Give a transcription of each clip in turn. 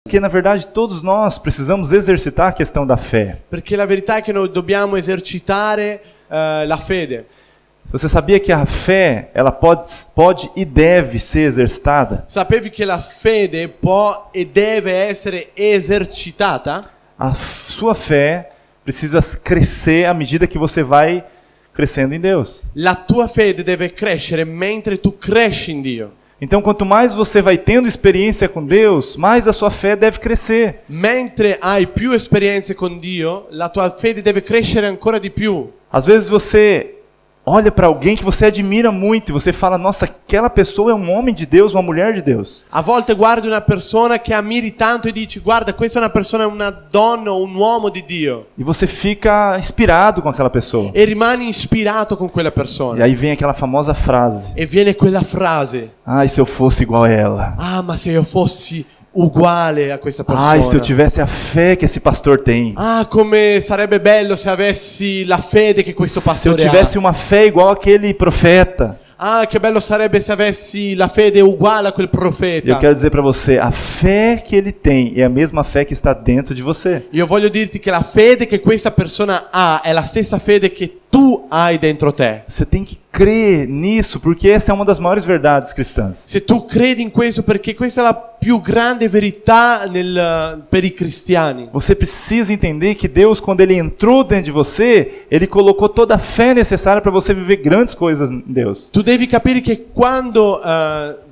Porque na verdade todos nós precisamos exercitar a questão da fé. Perché la verità è che noi dobbiamo esercitare la fede. Você sabia que a fé, ela pode e deve ser exercitada? Sapevi che la fede può e deve essere esercitata? A sua fé precisa crescer à medida que você vai crescendo em Deus. La tua fede deve crescere mentre tu cresci in Dio. Então, quanto mais você vai tendo experiência com Deus, mais a sua fé deve crescer. Mentre hai più esperienze con Dio, la tua fede deve crescere ancora di più. Às vezes você olha para alguém que você admira muito e você fala, nossa, aquela pessoa é um homem de Deus, uma mulher de Deus. A volte guardi una persona che ammiri tanto e dici, guarda, questa è una persona, una donna o un uomo di Dio. E você fica inspirado com aquela pessoa. E rimani ispirato con quella E persona. aí vem aquela famosa frase, E viene quella frase, ai, se eu fosse igual a ela. ah, ma se io fossi uguale a questa persona. Ai, se eu tivesse a fé que esse pastor tem. Ah, come sarebbe bello se avessi la fede che questo Se eu pastore tivesse ha. uma fé igual aquele profeta. Ah, che bello sarebbe se avessi la fede uguale a quel E eu profeta. quero dizer para você, a fé que ele tem é a mesma fé que está dentro de você. Io voglio dirti che la fede che questa persona ha è la stessa fede che tu hai dentro te. Você tem que crer nisso, porque essa é uma das maiores verdades cristãs. Se tu credi in questo, perché questa è la più grande verità per i cristiani. Você precisa entender que Deus, quando Ele entrou dentro de você, Ele colocou toda a fé necessária para você viver grandes coisas em Deus. Tu devi capire che quando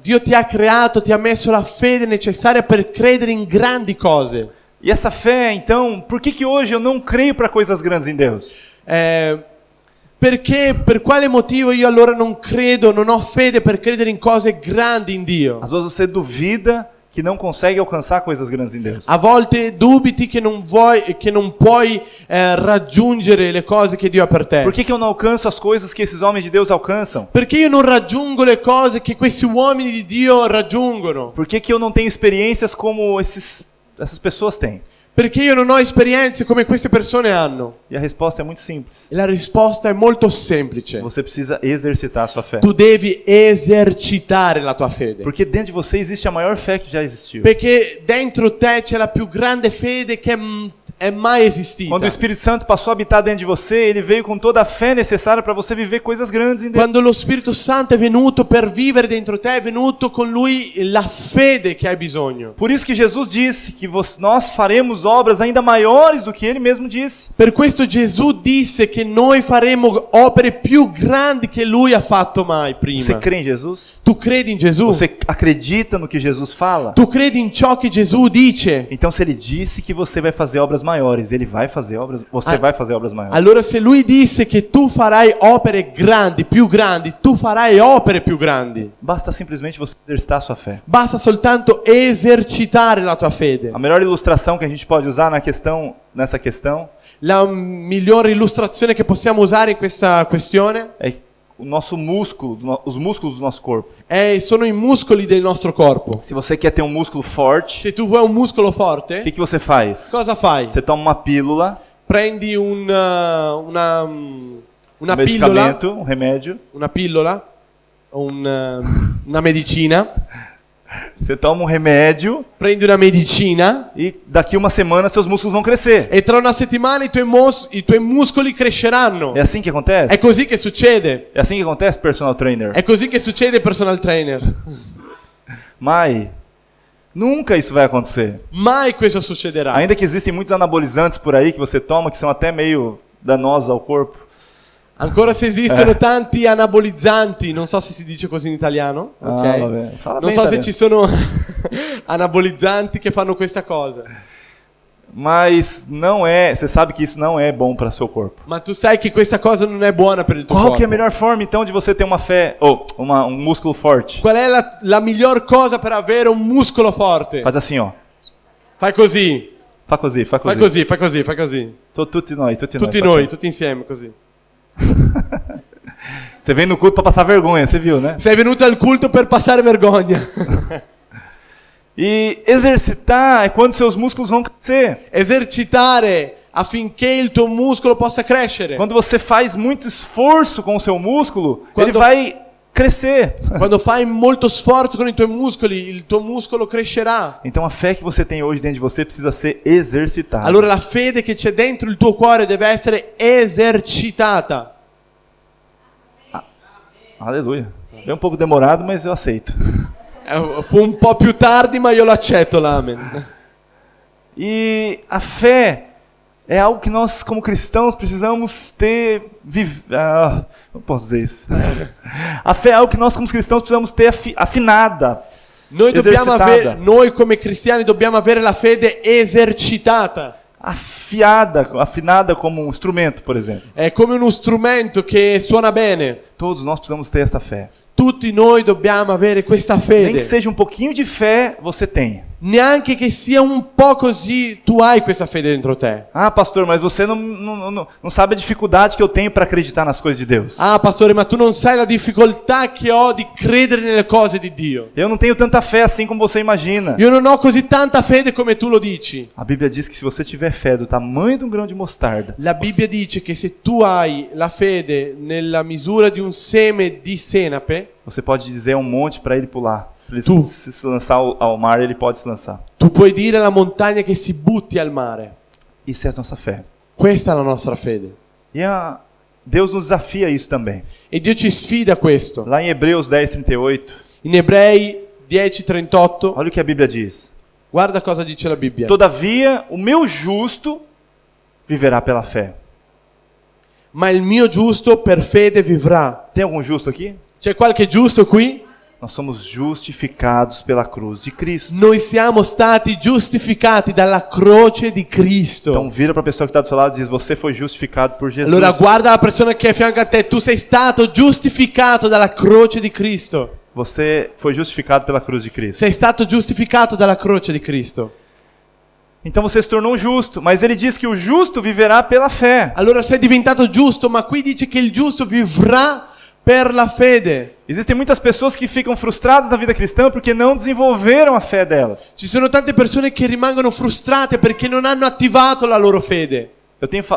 Dio ti ha creato, ti ha messo la fede necessaria per credere in grandi cose. E essa fé, então, por que hoje eu não creio para coisas grandes em Deus? Perché, per quale motivo io allora non credo, non ho fede per credere in cose grandi in Dio? Às vezes você duvida que não consegue alcançar coisas grandes em Deus. A volte dubiti che non puoi raggiungere le cose che Dio ha per te. Por que eu não alcanço as coisas que esses homens de Deus alcançam? Perché io non raggiungo le cose che questi uomini di Dio raggiungono? Por que eu não tenho experiências como essas pessoas têm? Perché io non ho esperienze come queste persone hanno? E a resposta é muito simples. E la risposta è molto semplice. Você precisa exercitar a sua fé. Tu devi esercitare la tua fede. Porque dentro de você existe a maior fé que já existiu. Perché dentro te c'è la più grande fede che è mai esistita. Quando o Espírito Santo passou a habitar dentro de você, ele veio com toda a fé necessária para você viver coisas grandes em Deus. Quando lo Spirito Santo è venuto per vivere dentro te, è venuto con lui la fede che hai bisogno. Por isso que Jesus disse que nós faremos obras ainda maiores do que ele mesmo disse. Per questo Gesù disse che noi faremo opere più grandi che lui ha fatto mai prima. Você crê em Jesus? Tu credi in Gesù? Você acredita no que Jesus fala? Tu credi in ciò che Gesù dice? Então se ele disse que você vai fazer obras maiores, ele vai fazer obras, você vai fazer obras maiores. Allora se lui disse che tu farai opere grandi, più grandi, tu farai opere più grandi. Basta simplesmente você exercitar a sua fé. Basta soltanto esercitare la tua fede. A melhor ilustração que a gente pode usar nessa questão La migliore illustrazione che possiamo usare in questa questione é o nosso músculo, os músculos do nosso corpo. sono i muscoli del nostro corpo. Se você quer ter um músculo forte, Se tu vuoi un muscolo o forte, que você faz? cosa fai? Você toma uma pílula, Prendi una pillola, medicamento, um remédio. una pillola, una medicina. Você toma um remédio Prendi una medicina e daqui uma semana seus músculos vão crescer. e tra una settimana i tuoi muscoli cresceranno. É assim que acontece? È così che succede. É assim que acontece, personal trainer? È così che succede, personal trainer. Mai. Nunca isso vai acontecer. Mai questo succederà. Ainda que existem muitos anabolizantes por aí que você toma que são até meio danosos ao corpo. Ancora se esistono tanti anabolizzanti, non so se si dice così in italiano, ok? Vabbè. Fala Non bem so se italiano. ci sono anabolizzanti che fanno questa cosa. Mas não é, você sabe que isso não é bom para seu corpo. Ma tu sai che questa cosa non è buona per il tuo Qual corpo. que é a melhor forma então de você ter uma fé ou um músculo forte? Qual è la miglior cosa per avere un muscolo forte? Faz assim, ó. Fai così, Faz così, faz fai così. così, fai così, fai così. Tutti noi. Tutti faz noi, assim. tutti insieme, così. Você vem no culto para passar vergonha, você viu, né? Sei venuto al culto per passare vergogna. E exercitar é quando seus músculos vão crescer. Esercitare affinché il tuo muscolo possa crescere. Quando você faz muito esforço com o seu músculo, Quando- ele vai crescer. Quando fai molto sforzo con i tuoi muscoli, il tuo muscolo crescerà. Então a fé que você tem hoje dentro de você precisa ser exercitada. Allora la fede che c'è dentro il tuo cuore deve essere esercitata. Aleluia. É um pouco demorado, mas eu aceito. Fu un po' più tardi, ma io lo accetto, l'amen. E a fé é algo que nós, como cristãos, precisamos ter... não posso dizer isso. A fé é algo que nós, como cristãos, precisamos ter afinada. Noi come cristiani dobbiamo avere la fede esercitata. Afinada como um instrumento, por exemplo. È come uno strumento che suona bene. Todos nós precisamos ter essa fé. Tutti noi dobbiamo avere questa Nem fede. que seja um pouquinho de fé, você tem. Neanche che sia un po' così, tu hai questa fede dentro te. Ah, pastor, mas você não sabe a dificuldade que eu tenho para acreditar nas coisas de Deus. Ah, pastore, ma tu non sai la difficoltà che ho di credere nelle cose di Dio. Eu não tenho tanta fé assim como você imagina. Io non ho così tanta fede come tu lo dici. A Bíblia diz que se você tiver fé do tamanho de um grão de mostarda, La Bibbia dice che se tu hai la fede nella misura di un seme di senape, você pode dizer a um monte para ele pular. Para ele Tu. se lançar ao mar, ele pode se lançar. tu puoi dire alla montagna che si butti al mare. Isso é a nossa fé. Questa è la nostra fede. E Deus nos desafia a isso também. E Dio ci sfida a questo. Lá em Hebreus 10:38, In Ebrei 10:38, olha o que a Bíblia diz. guarda cosa dice la Bibbia. Todavia, o meu justo viverá pela fé. Ma il mio giusto per fede vivrà. Tem algum justo aqui? C'è qualche giusto qui? Nós somos justificados pela cruz de Cristo. Noi siamo stati giustificati dalla croce di Cristo. Então vira para a pessoa que está do seu lado e diz: você foi justificado por Jesus. Allora guarda la persona che è a fianco a te, tu sei stato giustificato dalla croce di Cristo. Você foi justificado pela cruz de Cristo. Sei stato giustificato dalla croce di Cristo. Então você se tornou justo, mas ele diz que o justo viverá pela fé. Allora sei diventato giusto, ma qui dice che il giusto vivrà per la fede. Existem muitas pessoas que ficam frustradas na vida cristã porque não desenvolveram a fé delas. Ci sono tante persone che rimangono frustrate perché non hanno attivato la loro fede.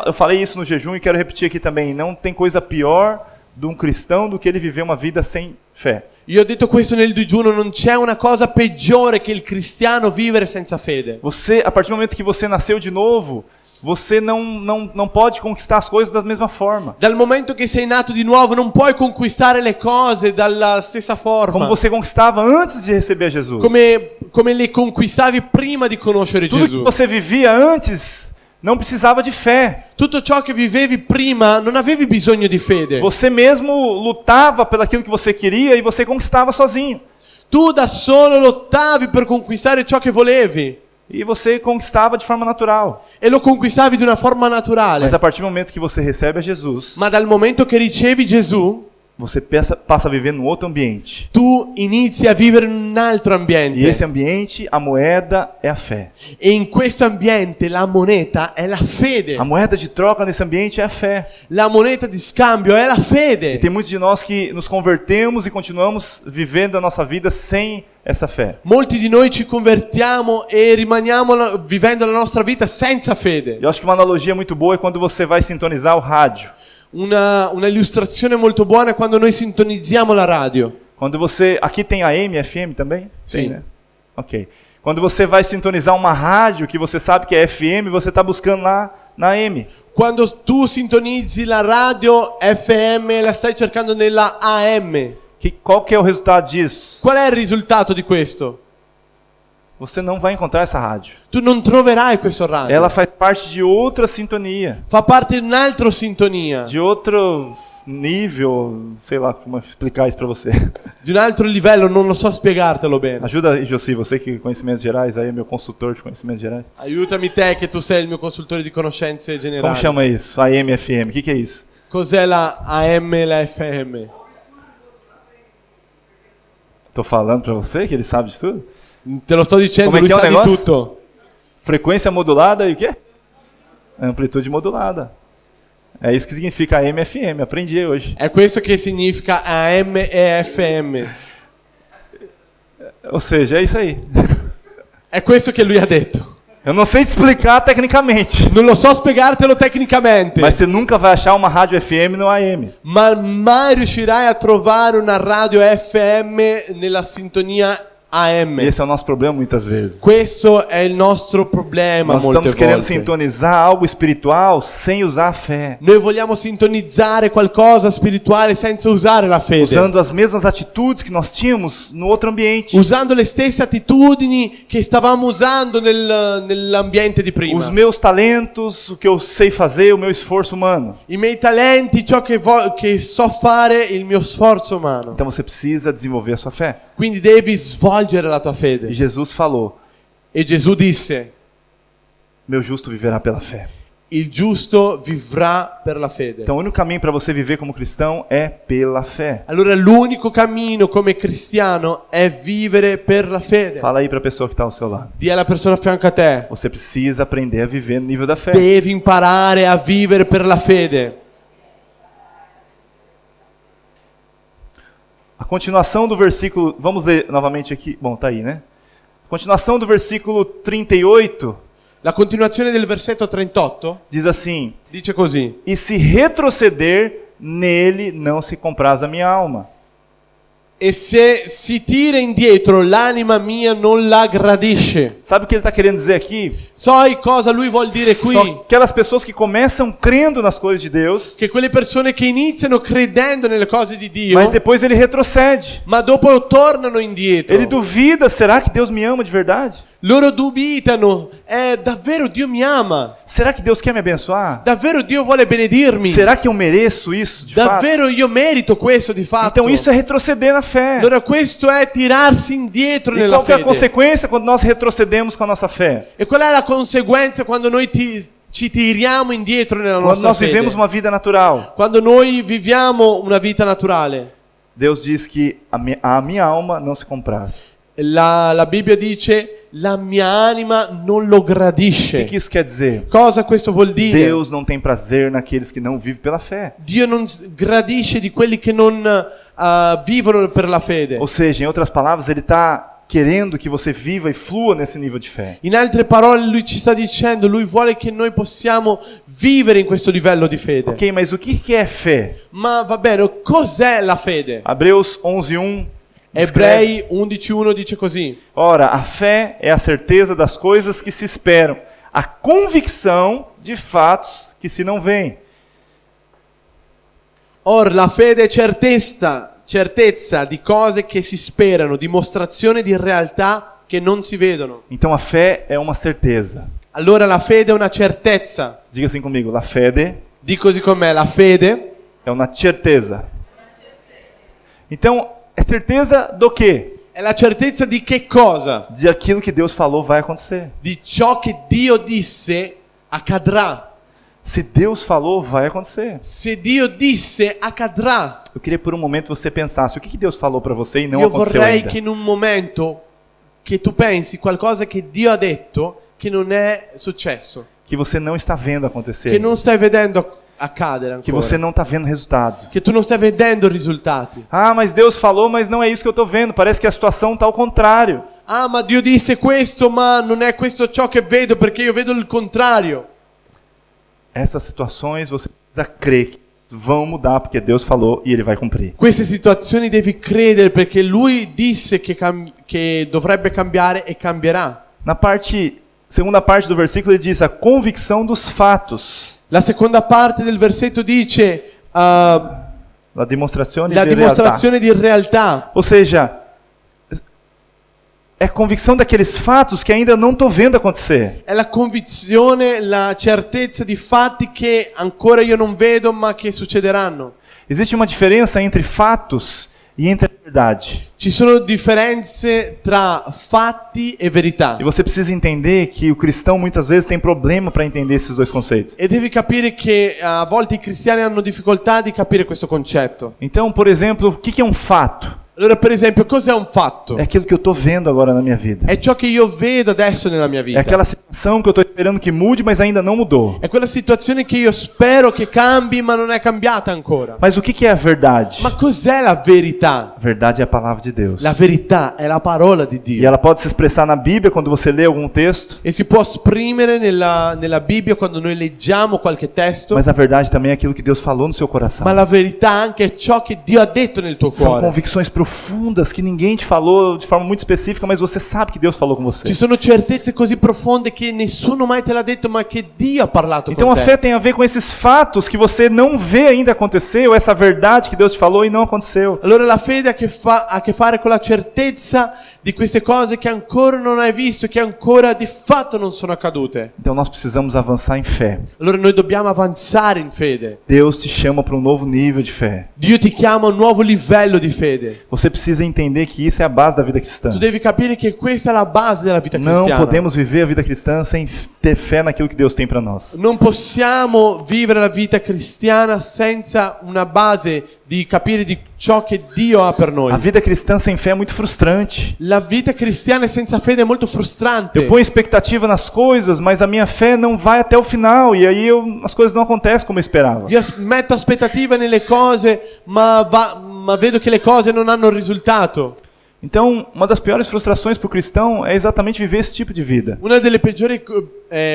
Eu falei isso no jejum e quero repetir aqui também. Não tem coisa pior de um cristão do que ele viver uma vida sem fé. Io ho detto questo nel digiuno, non c'è una cosa peggiore che il cristiano vivere senza fede. Você, a partir do momento que você nasceu de novo, você não pode conquistar as coisas da mesma forma. Dal momento che sei nato di nuovo non puoi conquistare le cose dalla stessa forma. Como você conquistava antes de receber Jesus. Come le conquistavi prima di conoscere Tudo que Gesù. você vivia antes não precisava de fé. Tutto ciò che vivevi prima non avevi bisogno di fede. Você mesmo lutava pelaquilo que você queria e você conquistava sozinho. Tu da solo lottavi per conquistare ciò che volevi. E você conquistava de forma natural. E lo conquistavi di una forma naturale. Mas a partir do momento que você recebe a Jesus, Ma dal momento che ricevi Gesù, você passa a viver num outro ambiente. tu inizi a vivere in un altro ambiente. E esse ambiente, a moeda é a fé. E in questo ambiente la moneta è la fede. A moeda de troca nesse ambiente é a fé. La moneta di scambio è la E fede. tem muitos de nós que nos convertemos e continuamos vivendo a nossa vida sem essa fé. Molti di noi ci convertiamo e rimaniamo vivendo la nostra vita senza fede. Eu acho que uma analogia muito boa é quando você vai sintonizar o rádio. Una illustrazione molto buona è quando noi sintonizziamo la radio. Quando você... Aqui tem AM, FM também? Sim. Tem, né? Ok. Quando você vai sintonizar uma rádio que você sabe que é FM, você está buscando lá na AM. Quando tu sintonizzi la radio FM, la stai cercando nella AM. Qual que é o resultado disso? Qual è il risultato di questo? Você não vai encontrar essa rádio. Tu non troverai questo radio. Ela faz parte de outra sintonia. Fa parte di un'altra sintonia. De outro nível, sei lá como explicar isso para você. Di un altro livello, non lo so spiegartelo bene. Ajuda aí, Josi, você que conhecimentos gerais, aí é meu consultor de conhecimentos gerais. Aiutami te che tu sei il mio consultore di conoscenze generali. Como chama isso? AM, FM, o que é isso? Cos'è la AM e la FM? Tô falando para você que ele sabe de tudo? Te lo sto dicendo, Come lui che è sa un di negozio? tutto. Frequência modulada e o quê? Amplitude modulada. É isso que significa AM, FM. Aprendi hoje. È questo che significa AM e FM. Ou seja, é isso aí. È questo che lui ha detto. Eu não sei te explicar tecnicamente. Non lo so spiegartelo tecnicamente. Mas você nunca vai achar uma rádio FM no AM. Ma mai riuscirai a trovare una radio FM nella sintonia AM. Esse é o nosso problema muitas vezes. Questo è il nostro problema Nós molte estamos querendo volte. sintonizar algo espiritual sem usar a fé. Noi vogliamo sintonizzare qualcosa spirituale senza usare la fede. Usando as mesmas atitudes que nós tínhamos no outro ambiente. Usando le stesse attitudini che stavamo usando nell'ambiente di prima. Os meus talentos, o que eu sei fazer, o meu esforço humano. I miei talenti, ciò che so fare, il mio sforzo umano. Então você precisa desenvolver a sua fé. Quindi devi svolgere la tua E fede. Jesus falou: E Gesù disse: meu justo viverá pela fé. il giusto vivrà per la fede. Então o único caminho para você viver como cristão é pela fé. Allora l'unico cammino come cristiano è vivere per la fede. Fala aí para a pessoa que está ao seu lado. Dì alla persona a fianco a te: Você precisa aprender a viver no nível da fé. devi imparare a vivere per la fede. A continuação do versículo, vamos ler novamente aqui. Bom, tá aí, né? Continuação do versículo 38 La continuazione del versetto 38 diz assim: dice così: e se retroceder, nele não se compraz a minha alma. e se si tira indietro l'anima mia non la gradisce. Sabe o que ele está querendo dizer aqui? Sai cosa lui vuol dire qui? São aquelas pessoas que começam crendo nas coisas de Deus, Che quelle persone che iniziano credendo nelle cose di Dio, mas depois ele retrocede. ma dopo tornano indietro. Ele duvida, será que Deus me ama de verdade? Loro dubitano: davvero Dio mi ama? Será que Deus quer me abençoar? Davvero Dio vuole benedirmi? Será que eu mereço isso de fato? Davvero io merito questo di fatto? Então isso é retroceder na fé. Allora questo è tirarsi indietro E nella qual que é a fede. consequência quando nós retrocedemos com a nossa fé? E qual è la conseguenza quando noi ci tiriamo indietro nella Quando nostra nós fede? vivemos uma vida natural, Quando noi viviamo una vita naturale. Deus diz que a minha alma não se compraz. La Bibbia dice: la mia anima non lo O gradisce. que isso quer dizer? Cosa questo vuol dire? Deus não tem prazer naqueles que não vivem pela fé. Dio non gradisce di quelli che non vivono per la fede. Ou seja, em outras palavras, Ele está querendo que você viva e flua nesse nível de fé. In altre parole, lui ci sta dicendo: lui vuole che noi possiamo vivere in questo livello di fede. Ok, mas o que é fé? Ma va bene, cos'è la fede? Hebreus 11:1 Ebrei 11:1 dice così: ora, a fé é a certeza das coisas que se esperam, a convicção de fatos que se não veem. or la fede è certezza di cose che si sperano, dimostrazione di realtà che non si vedono. Então a fé é uma certeza. Allora la fede è una certezza. Diga assim comigo, la fede Di così com'è, la fede é uma certeza. Então, é certeza do quê? è la certezza di che cosa? De aquilo que Deus falou vai acontecer. Di ciò che Dio disse accadrà. Se Deus falou, vai acontecer. Se Dio disse, accadrà. Eu queria por um momento você pensasse, o que Deus falou para você e não Io aconteceu vorrei ainda? che in un momento che tu pensi qualcosa che Dio ha detto che non è successo, Que você não está vendo che acontecer. non stai vedendo accadere Que ancora, você não está vendo resultado. che tu non stai vedendo risultati. Ah, mas Deus falou, mas não é isso que eu estou vendo. Parece que a situação está ao contrário. Ah, ma Dio disse questo, ma non è questo ciò che vedo, perché io vedo il contrario. Essas situações você precisa crer que vão mudar porque Deus falou e Ele vai cumprir. Queste situazioni devi credere perché Lui disse che dovrebbe cambiare e cambierà. Na segunda parte do versículo ele diz a convicção dos fatos. La seconda parte del versetto dice La dimostrazione la di dimostrazione di realtà. realtà. Ou seja, é a convicção daqueles fatos que ainda não estou vendo acontecer. È la convinzione, la certezza di fatti che ancora io non vedo ma che succederanno. Existe uma diferença entre fatos e entre a verdade. Ci sono differenze tra fatti e verità. E você precisa entender que o cristão muitas vezes tem problema para entender esses dois conceitos. E devi capire che a volte i cristiani hanno difficoltà di capire questo concetto. Então, por exemplo, o que é um fato? Allora, per esempio, cos'è un fatto? É aquilo que eu estou vendo agora na minha vida. È ciò che io vedo adesso nella mia É vita. aquela situação que eu estou esperando que mude, mas ainda não mudou. È quella situazione che io spero che cambi, ma non è cambiata ancora. Mas o que é a verdade? Ma cos'è la verità? A verdade é a palavra de Deus. La verità è la parola di E Dio. ela pode se expressar na Bíblia quando você lê algum texto, E si può esprimere nella Bibbia quando noi leggiamo qualche testo, mas a verdade também é aquilo que Deus falou no seu coração. ma la verità anche è ciò che Dio ha detto nel tuo São cuore. convicções profundas que ninguém te falou de forma muito específica, mas você sabe que Deus falou com você. Ci sono certezze così profonde che nessuno mai te l'ha detto, ma che Dio ha parlato Então con a te. fé tem a ver com esses fatos que você não vê ainda acontecer, ou essa verdade que Deus te falou e não aconteceu. Allora la fede ha a che fare con la certezza di queste cose che ancora non hai visto, che ancora di fatto non sono accadute. Então nós precisamos avançar em fé. Allora noi dobbiamo avanzare in fede. Deus te chama para um novo nível de fé. Dio ti chiama a un nuovo livello di fede. Você precisa entender que isso é a base da vida cristã. Tu devi capire che questa è la base della vita Não cristiana. podemos viver a vida cristã sem ter fé naquilo que Deus tem para nós. Non possiamo vivere la vita cristiana senza una base di capire di ciò che Dio ha per noi. A vida cristã sem fé é muito frustrante. La vita cristiana senza fede è molto frustrante. Eu ponho expectativa nas coisas, mas a minha fé não vai até o final e aí as coisas não acontecem como eu esperava. Io metto aspettativa nelle cose, ma vedo che le cose non hanno risultato. Então, uma das piores frustrações para o cristão é exatamente viver esse tipo de vida. Una delle peggiori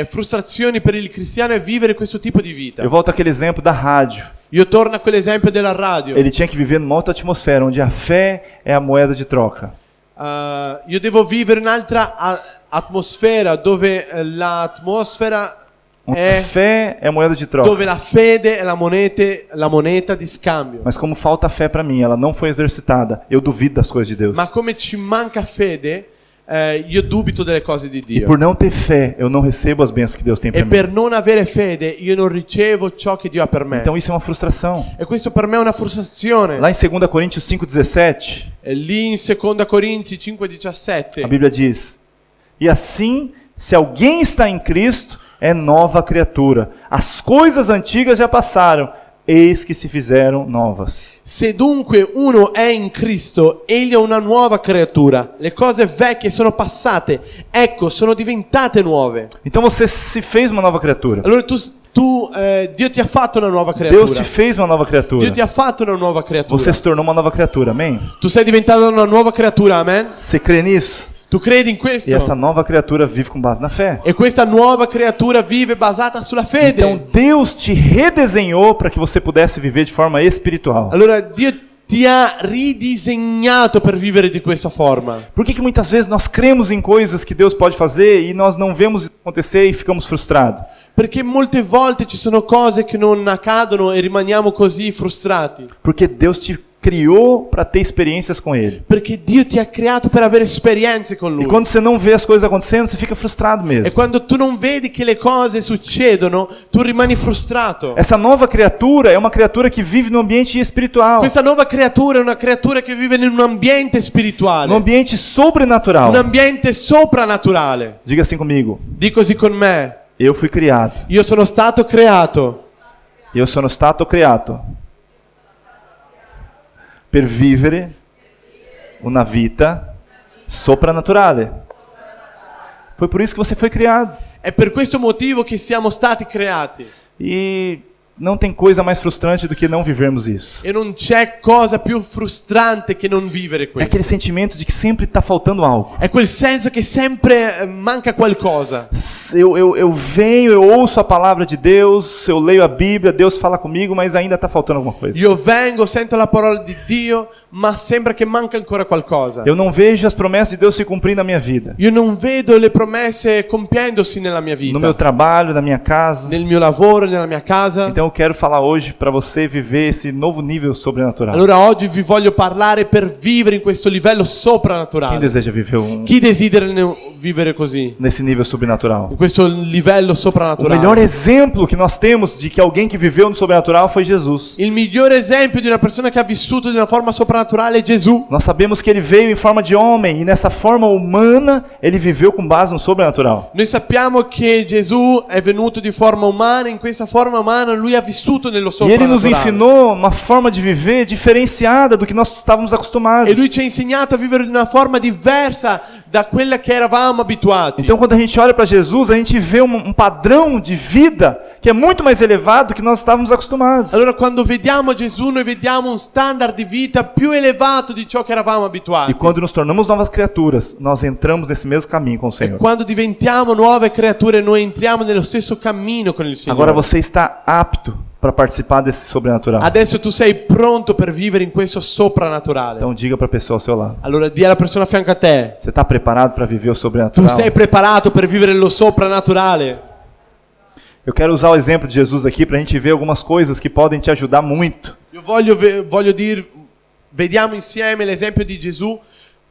frustrazioni per il cristiano è vivere questo tipo di vita. Eu volto àquele exemplo da rádio. Io torno a quell'esempio della radio. Ele tinha que viver numa outra atmosfera, onde a fé é a moeda de troca. Io devo vivere un'altra atmosfera dove l'atmosfera A fé é a moeda de troca. dove la fede è la moneta di scambio. Mas como falta fé para mim, ela não foi exercitada, eu duvido das coisas de Deus. Ma come ci manca fede, io dubito delle cose di E Dio. por não ter fé, eu não recebo as bênçãos que Deus tem para E mim. per non avere fede, io non ricevo ciò che Dio ha per me. Então isso é uma frustração. E questo per me è una frustrazione. Lá em 2 Coríntios 5,17, E lì in 2 Corinzi 5,17 a Bíblia diz: E assim, se alguém está em Cristo, é nova criatura. As coisas antigas já passaram, eis que se fizeram novas. Se dunque uno è in Cristo, egli è una nuova creatura. Le cose vecchie sono passate, ecco, sono diventate nuove. Então você se fez uma nova criatura. Allora Dio ti ha fatto una nuova Deus creatura. te fez uma nova criatura. Dio ti ha fatto una nuova creatura. Você se tornou uma nova criatura, amém? Tu sei diventato una nuova creatura, amen? Você crê nisso? Tu credi in questo? E essa nova criatura vive com base na fé. E questa nuova creatura vive basata sulla fede. Então Deus te redesenhou para que você pudesse viver de forma espiritual. Allora Dio ti ha ridisegnato per vivere di questa forma. Por que muitas vezes nós cremos em coisas que Deus pode fazer e nós não vemos isso acontecer e ficamos frustrados? Perché molte volte ci sono cose che non accadono e rimaniamo così frustrati. Porque Deus te criou para ter experiências com Ele. Perché Dio ti ha creato per avere esperienze con Lui. E quando você não vê as coisas acontecendo, você fica frustrado mesmo. E quando tu non vedi che le cose succedono, tu rimani frustrato. Essa nova criatura é uma criatura que vive no ambiente espiritual, Questa nuova creatura è una creatura che vive in un ambiente spirituale, no ambiente sobrenatural. un ambiente soprannaturale. Diga assim comigo: Di così con me. eu fui criado. Io sono stato creato Eu sono stato creato per vivere una vita soprannaturale. Foi por isso que você foi criado. È per questo motivo che siamo stati creati. E não tem coisa mais frustrante do que não vivermos isso. E non c'è cosa più frustrante che non vivere É aquele questo. sentimento de que sempre está faltando algo. È quel senso che sempre manca qualcosa. Eu venho, eu ouço a palavra de Deus, eu leio a Bíblia, Deus fala comigo, mas ainda está faltando alguma coisa. Io vengo, sento la parola di Dio, ma sembra che manca ancora qualcosa. Eu não vejo as promessas de Deus se cumprindo na minha vida. Io non vedo le promesse compiendosi nella mia vita, No meu trabalho, na minha casa. nel mio lavoro, nella mia casa. Então eu quero falar hoje para você viver esse novo nível sobrenatural. Allora oggi vi voglio parlare per vivere in questo livello Quem soprannaturale. deseja viver Chi desidera vivere così, nesse nível sobrenatural? questo livello O soprannaturale. melhor exemplo que nós temos de que alguém que viveu no sobrenatural foi Jesus. Il migliore esempio di una persona che ha vissuto di una forma soprannaturale è Gesù. Nós sabemos que ele veio em forma de homem e nessa forma humana ele viveu com base no sobrenatural. Noi sappiamo che Gesù è venuto di forma umana, in questa forma umana lui ha vissuto nello E ele nos soprannaturale. ensinou uma forma de viver diferenciada do que nós estávamos acostumados. E lui ci ha insegnato a vivere di una forma diversa da quella che eravamo abituati. Então, quando a gente olha para Jesus, a gente vê um padrão de vida que é muito mais elevado do que nós estávamos acostumados. Allora quando vediamo Gesù noi vediamo un standard di vita più elevato di ciò che eravamo abituati. E quando nos tornamos novas criaturas, nós entramos nesse mesmo caminho com o Senhor. Quando diventiamo nuove creature noi entriamo nello stesso cammino con il Signore. Agora você está apto para participar desse sobrenatural. Adesso tu sei pronto per vivere in questo soprannaturale. Então diga para a pessoa ao seu lado. Allora di alla persona a fianco a te: Você está preparado para viver o tu sobrenatural? sei preparato per vivere lo soprannaturale? Eu quero usar o exemplo de Jesus aqui para a gente ver algumas coisas que podem te ajudar muito. Io voglio dire, vediamo insieme l'esempio di Gesù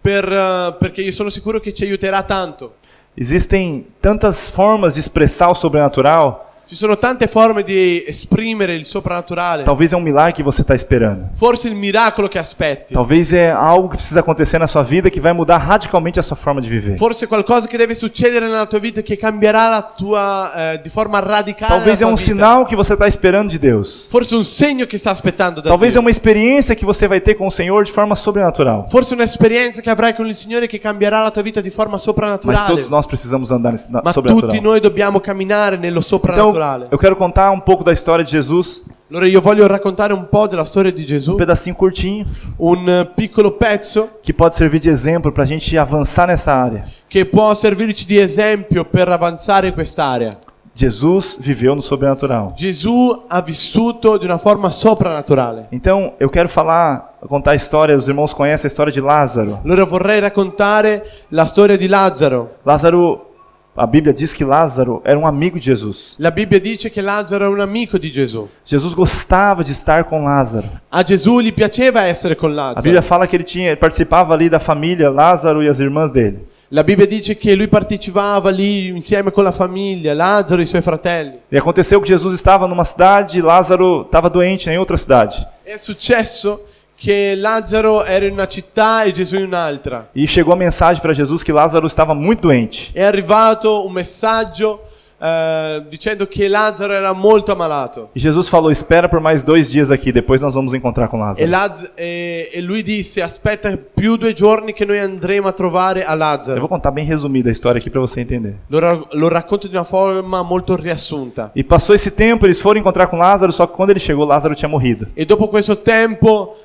perché io sono sicuro che ci aiuterà tanto. Existem tantas formas de expressar o sobrenatural. Ci sono tante forme di esprimere il soprannaturale. Talvez é um milagre que você está esperando. Forse il miracolo che aspetti. Talvez é algo que precisa acontecer na sua vida que vai mudar radicalmente a sua forma de viver. Forse qualcosa che deve succedere nella tua vita che cambierà la tua di forma radicale. Talvez é la tua um vita. sinal que você está esperando de Deus. Forse un segno che sta aspettando da Talvez é Dio. uma experiência que você vai ter com o Senhor de forma sobrenatural. Forse un'esperienza che avrai con il Signore che cambierà la tua vita di forma Mas soprannaturale. todos nós precisamos andar nesse Ma sobrenatural. tutti noi dobbiamo camminare nello Então, soprannaturale. eu quero contar um pouco da história de Jesus, Allora io voglio raccontare un po' della storia di Gesù, um pedacinho curtinho, un piccolo pezzo que pode servir de exemplo para a gente avançar nessa área. che può servirci di esempio per avanzare in quest'area. Jesus viveu no sobrenatural. Gesù ha vissuto di una forma soprannaturale. Então, eu quero contar a história, os irmãos conhecem a história de Lázaro. Allora vorrei raccontare la storia di Lazzaro. Lázaro, a Bíblia diz que Lázaro era um amigo de Jesus. La Bibbia dice che Lazzaro è un amico di Gesù. Jesus gostava de estar com Lázaro. A Gesù gli piaceva essere con A Bíblia Lazzaro. fala que ele participava ali da família, Lázaro e as irmãs dele. La Bibbia dice che lui partecipava lì insieme con la famiglia, Lazzaro e i suoi fratelli. E aconteceu que Jesus estava numa cidade e Lázaro estava doente em outra cidade. È successo che Lazzaro era in una città e Gesù in un'altra. E chegou a mensagem para Jesus que Lázaro estava muito doente. È arrivato un messaggio dicendo che Lazzaro era molto ammalato. E Jesus falou: espera por mais 2 dias aqui, depois nós vamos encontrar com Lázaro. E lui disse: aspetta più 2 giorni che noi andremo a trovare a Eu Lazzaro. vou contar bem resumida a história aqui para você entender. Lo racconto di una forma molto riassunta. E passou esse tempo, eles foram encontrar com Lázaro, só que quando ele chegou, Lázaro tinha morrido. E dopo questo tempo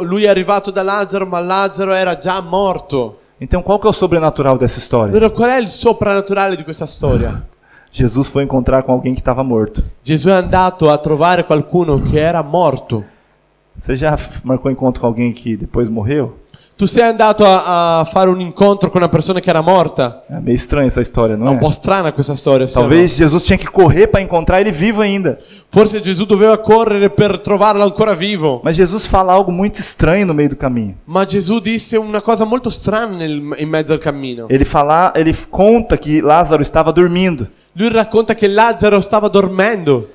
lui è arrivato da Lazzaro, ma Lazzaro era già morto. Então, qual que é o sobrenatural dessa história? Allora qual è il soprannaturale di questa storia? Jesus foi encontrar com alguém que estava morto. Gesù è andato a trovare qualcuno che era morto. Você já marcou encontro com alguém que depois morreu? Tu sei andato a fare un incontro con una persona che era morta? É meio estranha essa história, È não un é? po' strana questa storia. sì o no? Talvez Jesus tinha que correr para encontrar ele vivo ainda. Forse Gesù doveva correre per trovarlo ancora vivo. Mas Jesus fala algo muito estranho no meio do caminho. Ma Gesù disse una cosa molto strana in mezzo al cammino. Ele conta que Lázaro estava dormindo. Lui racconta che Lazzaro stava dormendo.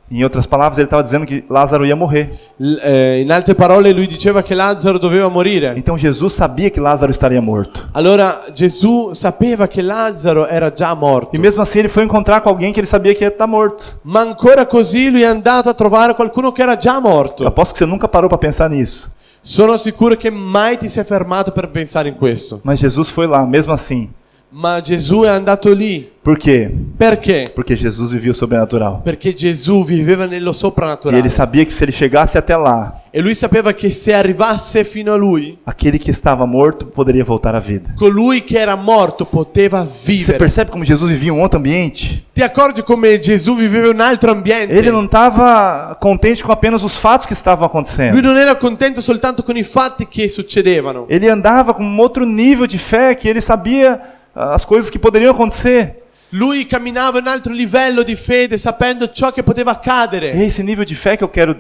Em outras palavras, ele estava dizendo que Lázaro ia morrer. In altre parole lui diceva che Lazzaro doveva morire. Então Jesus sabia que Lázaro estaria morto. Allora Gesù sapeva che Lazzaro era già morto. E mesmo assim ele foi encontrar com alguém que ele sabia que ia estar morto. Ma ancora così lui è andato a trovare qualcuno che era già Eu morto. aposto que você nunca parou para pensar nisso. Sono sicuro che mai ti sei fermato per pensare in questo. Mas Jesus foi lá, mesmo assim. Ma Gesù è andato lì. Por quê? Perché? Porque Jesus vivia o sobrenatural. Perché Gesù viveva nello E soprannaturale. ele sabia que se ele chegasse até lá, E lui sapeva che se arrivasse fino a lui, aquele que estava morto poderia voltar à vida. colui che era morto poteva Você vivere. percebe como Jesus vivia em um outro ambiente? Ti accorgi come Gesù viveva in un altro ambiente? Ele não estava contente com apenas os fatos que estavam Lui acontecendo. non era contento soltanto con i fatti che succedevano. Ele andava com um outro nível de fé que ele sabia as coisas que poderiam acontecer. Lui camminava in un altro livello di fede sapendo ciò che poteva accadere. É esse nível de fé que eu quero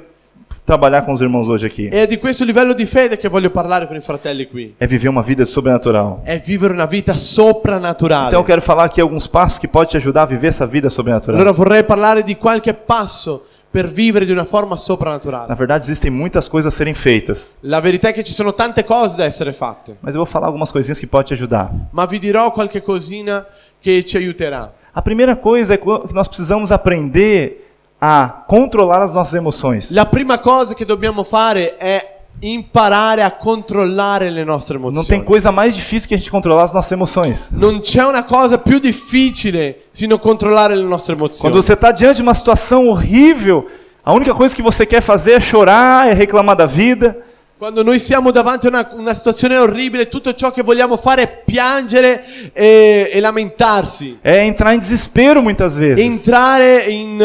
trabalhar com os irmãos hoje aqui. E è di questo livello di fede che voglio parlare con i fratelli qui. É viver uma vida sobrenatural. È vivere una vita soprannaturale. Então eu quero falar aqui alguns passos que podem te ajudar a viver essa vida sobrenatural. Allora vorrei parlare di qualche passo per vivere di una forma soprannaturale. Na verdade, existem muitas coisas a serem feitas, La verità è che ci sono tante cose da essere fatte, mas eu vou falar algumas coisinhas que podem te ajudar. ma vi dirò qualche cosina che ci aiuterà. A primeira coisa é que nós precisamos aprender a controlar as nossas emoções. La prima cosa che dobbiamo fare è imparare a controllare le nostre Não tem emozioni. coisa mais difícil que a gente controlar as nossas emoções. Non c'è una cosa più difficile sino controllare le nostre emozioni. Quando você está diante de uma situação horrível, a única coisa que você quer fazer é chorar, é reclamar da vida. Quando noi siamo davanti a una situazione orribile, tutto ciò che vogliamo fare è piangere e lamentarsi. É entrar em desespero muitas vezes. Entrare in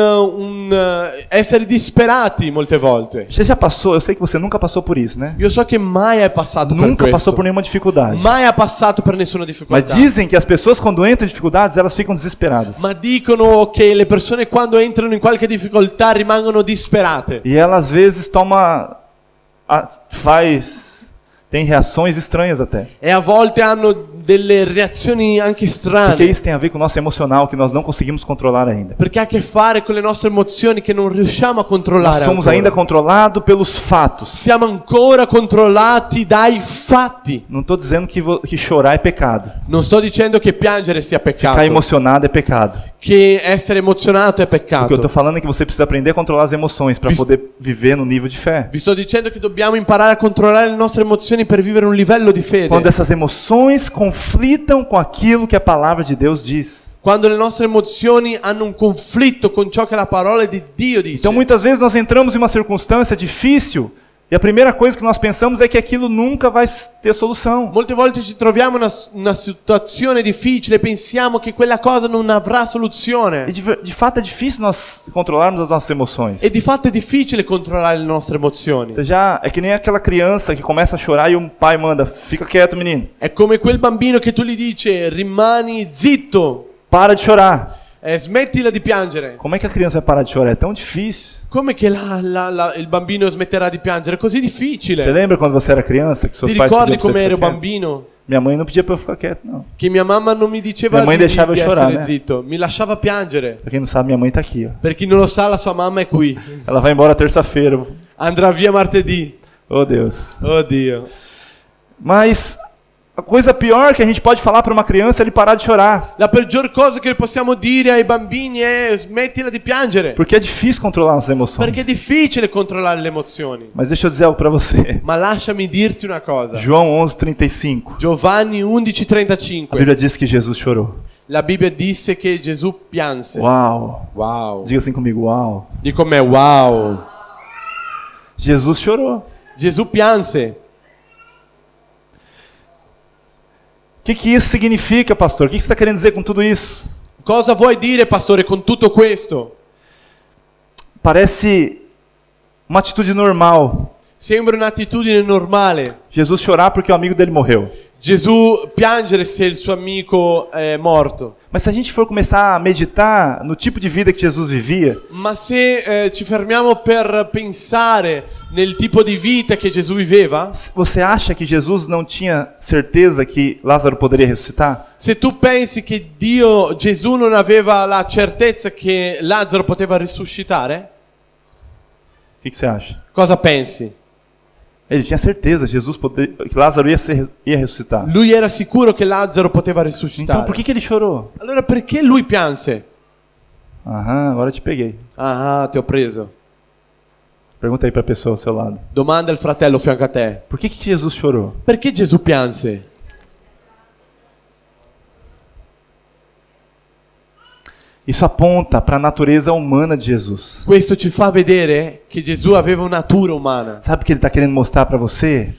essere disperati molte volte. Você já passou, eu sei que você nunca passou por isso, né? Io so che mai hai passato per Nunca questo. passou por nenhuma dificuldade. Mai ha passato per nessuna Mas difficoltà. dizem que as pessoas quando entram em dificuldades, elas ficam desesperadas. Ma dicono che le persone quando entrano in qualche difficoltà rimangono disperate. E ela às vezes tem reações estranhas até. E a volte hanno delle reazioni anche Porque strane. isso tem a ver com o nosso emocional que nós não conseguimos controlar ainda. Perché ha a che fare con le nostre emozioni che non riusciamo a controllare. Nós somos ancora. ainda controlados pelos fatos. Siamo ancora controllati dai fatti. Não estou dizendo que chorar é pecado. Non sto dicendo che piangere sia peccato. Ficar emocionado é pecado. Che essere emozionato è O que eu peccato. estou falando é que você precisa aprender a controlar as emoções para poder viver no nível de fé. Vi sto dicendo che dobbiamo imparare a controllare le nostre emozioni per vivere un livello di fede. Quando essas emoções conflitam com aquilo que a palavra de Deus diz. Quando le nostre emozioni hanno un conflitto con ciò che la parola di Dio dice. Então muitas vezes nós entramos em uma circunstância difícil e a primeira coisa que nós pensamos é que aquilo nunca vai ter solução. Molte volte ci troviamo in una situazione difficile e pensiamo che quella cosa non avrà E soluzione. de fato é difícil nós controlarmos as nossas emoções. E di fatto è difficile controllare le nostre emozioni. Você já é que nem aquela criança que começa a chorar e um pai manda: "Fica quieto, menino. È come quel bambino che tu gli dici rimani zitto, Para de chorar." smettila di piangere. Como é que a criança vai parar de chorar? É tão difícil. Come che il bambino smetterà di piangere? È così Você difficile. lembra quando você era criança que seus Ti pais ricordi pediam pra come você ero ficar quieto? bambino? Minha mãe não pedia para eu ficar quieto, não. Che mia mamma non mi diceva Mia mãe di deixava eu chorar, essere né? zitto, mi lasciava piangere. Pra quem não sabe, minha mãe tá aqui, ó. Per chi non lo sa, la sua mamma è qui. Ela vai embora terça-feira. Andrà via martedì. Oh, Deus. Oddio. Mas a coisa pior que a gente pode falar para uma criança é ele parar de chorar. La peggior cosa che possiamo dire ai bambini è smettila di piangere. Porque é difícil controlar as emoções. Perché è difficile controllare le emozioni. Mas deixa eu dizer algo para você. Ma lasciami dirti una cosa. João 11:35. Giovanni A 11:35. Bíblia diz que Jesus chorou. La Bibbia disse che Gesù pianse. Uau. Wow. Diga assim comigo, uau. Di com'è, wow. Jesus chorou. Gesù pianse. O que isso significa, pastor? O que você está querendo dizer com tudo isso? Cosa vuoi dire, pastore, con tutto questo? Parece uma atitude normal. Sembra un'attitudine normale. Jesus chorar porque o amigo dele morreu. Gesù piangere se il suo amico è morto. Mas se a gente for começar a meditar no tipo de vida que Jesus vivia, Ma se ci fermiamo per pensare nel tipo di vita che Gesù viveva, você acha que Jesus não tinha certeza que Lázaro poderia ressuscitar? se tu pensi che Gesù non aveva la certezza che Lazzaro poteva risuscitare, O que você acha? cosa pensi? Ele tinha certeza que que Lázaro ia ressuscitar. Lui era sicuro che Lazzaro poteva risuscitare. Então por que ele chorou? Allora perché lui pianse? Aham, agora eu te peguei. Ah, ti ho preso. Pergunta aí para a pessoa ao seu lado. Domanda al fratello fianco a te. Por que Jesus chorou? Perché Gesù pianse? Isso aponta para a natureza humana de Jesus. Questo ci fa vedere che Gesù aveva una natura umana. Sabe o que ele está querendo mostrar para você?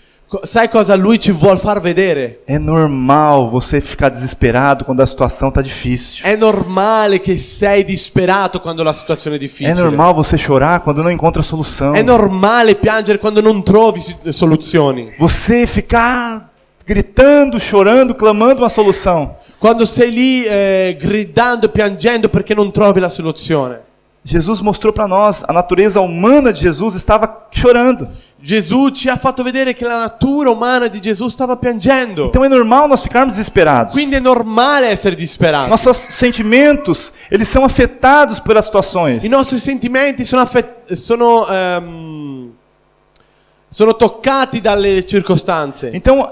Sai cosa lui ci vuol far vedere? É normal você ficar desesperado quando a situação está difícil. È normale che sei disperato quando la situazione è difficile. É normal você chorar quando não encontra solução. È normale piangere quando non trovi soluzioni. Você ficar gritando, chorando, clamando uma solução. Quando sei lì gridando e piangendo perché non trovi la soluzione. Jesus mostrou para nós, a natureza humana de Jesus estava chorando. Gesù ci ha fatto vedere che la natura umana di Gesù stava piangendo. Então é normal nós ficarmos desesperados. Quindi è normale essere disperati. Nossos sentimentos, eles são afetados pelas situações. I nostri sentimenti sono toccati dalle circostanze. Então,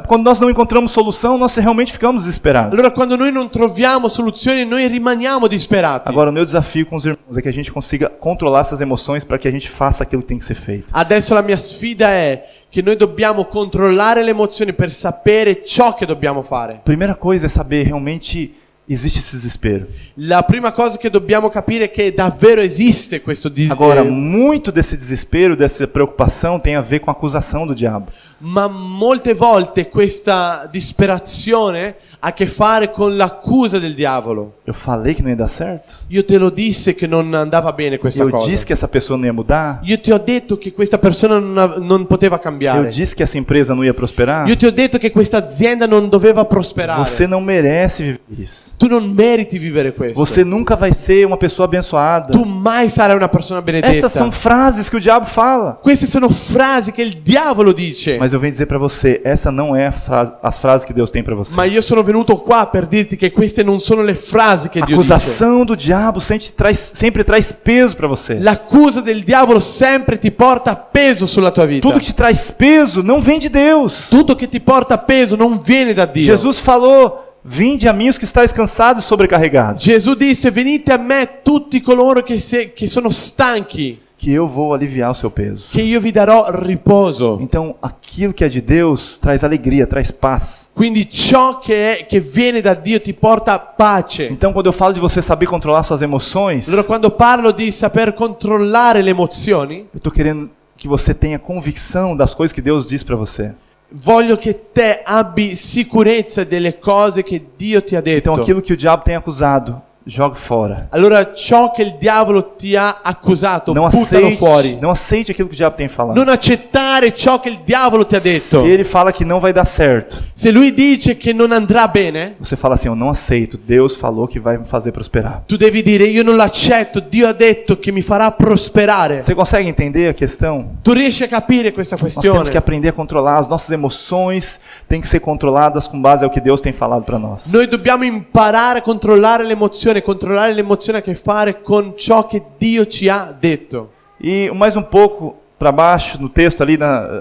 quando nós não encontramos solução, nós realmente ficamos desesperados. Allora quando noi non troviamo soluzioni, noi rimaniamo disperati. Agora, o meu desafio com os irmãos é que a gente consiga controlar essas emoções para que a gente faça aquilo que tem que ser feito. Adesso la mia sfida è che noi dobbiamo controllare le emozioni per sapere ciò che dobbiamo fare. Primeira coisa é saber realmente existe esse desespero. La prima cosa che dobbiamo capire è che davvero esiste questo Agora, disagio. muito desse desespero, dessa preocupação tem a ver com a acusação do diabo. Ma molte volte questa disperazione ha a che fare con l'accusa del diavolo. Eu falei que não ia dar certo? Io te lo disse che non andava bene questa Eu cosa. disse que essa pessoa não ia mudar? Io ti ho detto che questa persona non poteva Eu cambiare. disse que essa empresa não ia prosperar? Io ti ho detto che questa azienda non doveva prosperare. Você não merece viver isso. Tu non meriti vivere questo. Você nunca vai ser uma pessoa abençoada. Tu mai sarai una persona benedetta. Essas são frases que o diabo fala. Queste sono frasi che il diavolo dice. Mas eu venho dizer para você, essa não é as frases que Deus tem para você. Ma io sono venuto qua per dirti che queste non sono le frasi che A Dio dice. acusação do diabo sempre traz peso para você. L'accusa del diavolo sempre ti porta peso sulla tua vita. Tudo que te traz peso não vem de Deus. Tutto che ti porta peso non viene da Dio. Jesus falou: vinde a mim os que estáis cansados e sobrecarregados, Gesù disse: venite a me tutti coloro che sono stanchi, que eu vou aliviar o seu peso. che io vi darò riposo. Então, aquilo que é de Deus traz alegria, traz paz. Quindi ciò che viene da Dio ti porta pace. Então, quando eu falo de você saber controlar suas emoções, Allora quando parlo di saper controllare le emozioni, eu estou querendo que você tenha convicção das coisas que Deus diz para você. voglio che te abbi sicurezza delle cose che Dio ti ha detto. Então, aquilo que o diabo tem acusado, jogue fora. Allora ciò che il diavolo ti ha accusato, Não buttalo fuori. aceite, não aceite aquilo que o diabo tem falado. Non accettare ciò che il diavolo ti ha detto. Se ele fala que não vai dar certo, Se lui dice che non andrà bene, você fala assim: eu não aceito. Deus falou que vai me fazer prosperar. tu devi dire: io non l'accetto, Dio ha detto che mi farà prosperare. Você consegue entender a questão? Tu riesci a capire questa Nós temos questione? que aprender a controlar as nossas emoções, têm que ser controladas com base ao que Deus tem falado para nós. Noi dobbiamo imparare a controllare l'emozione ha a che fare con ciò che Dio ci ha detto. E mais um pouco para baixo no texto ali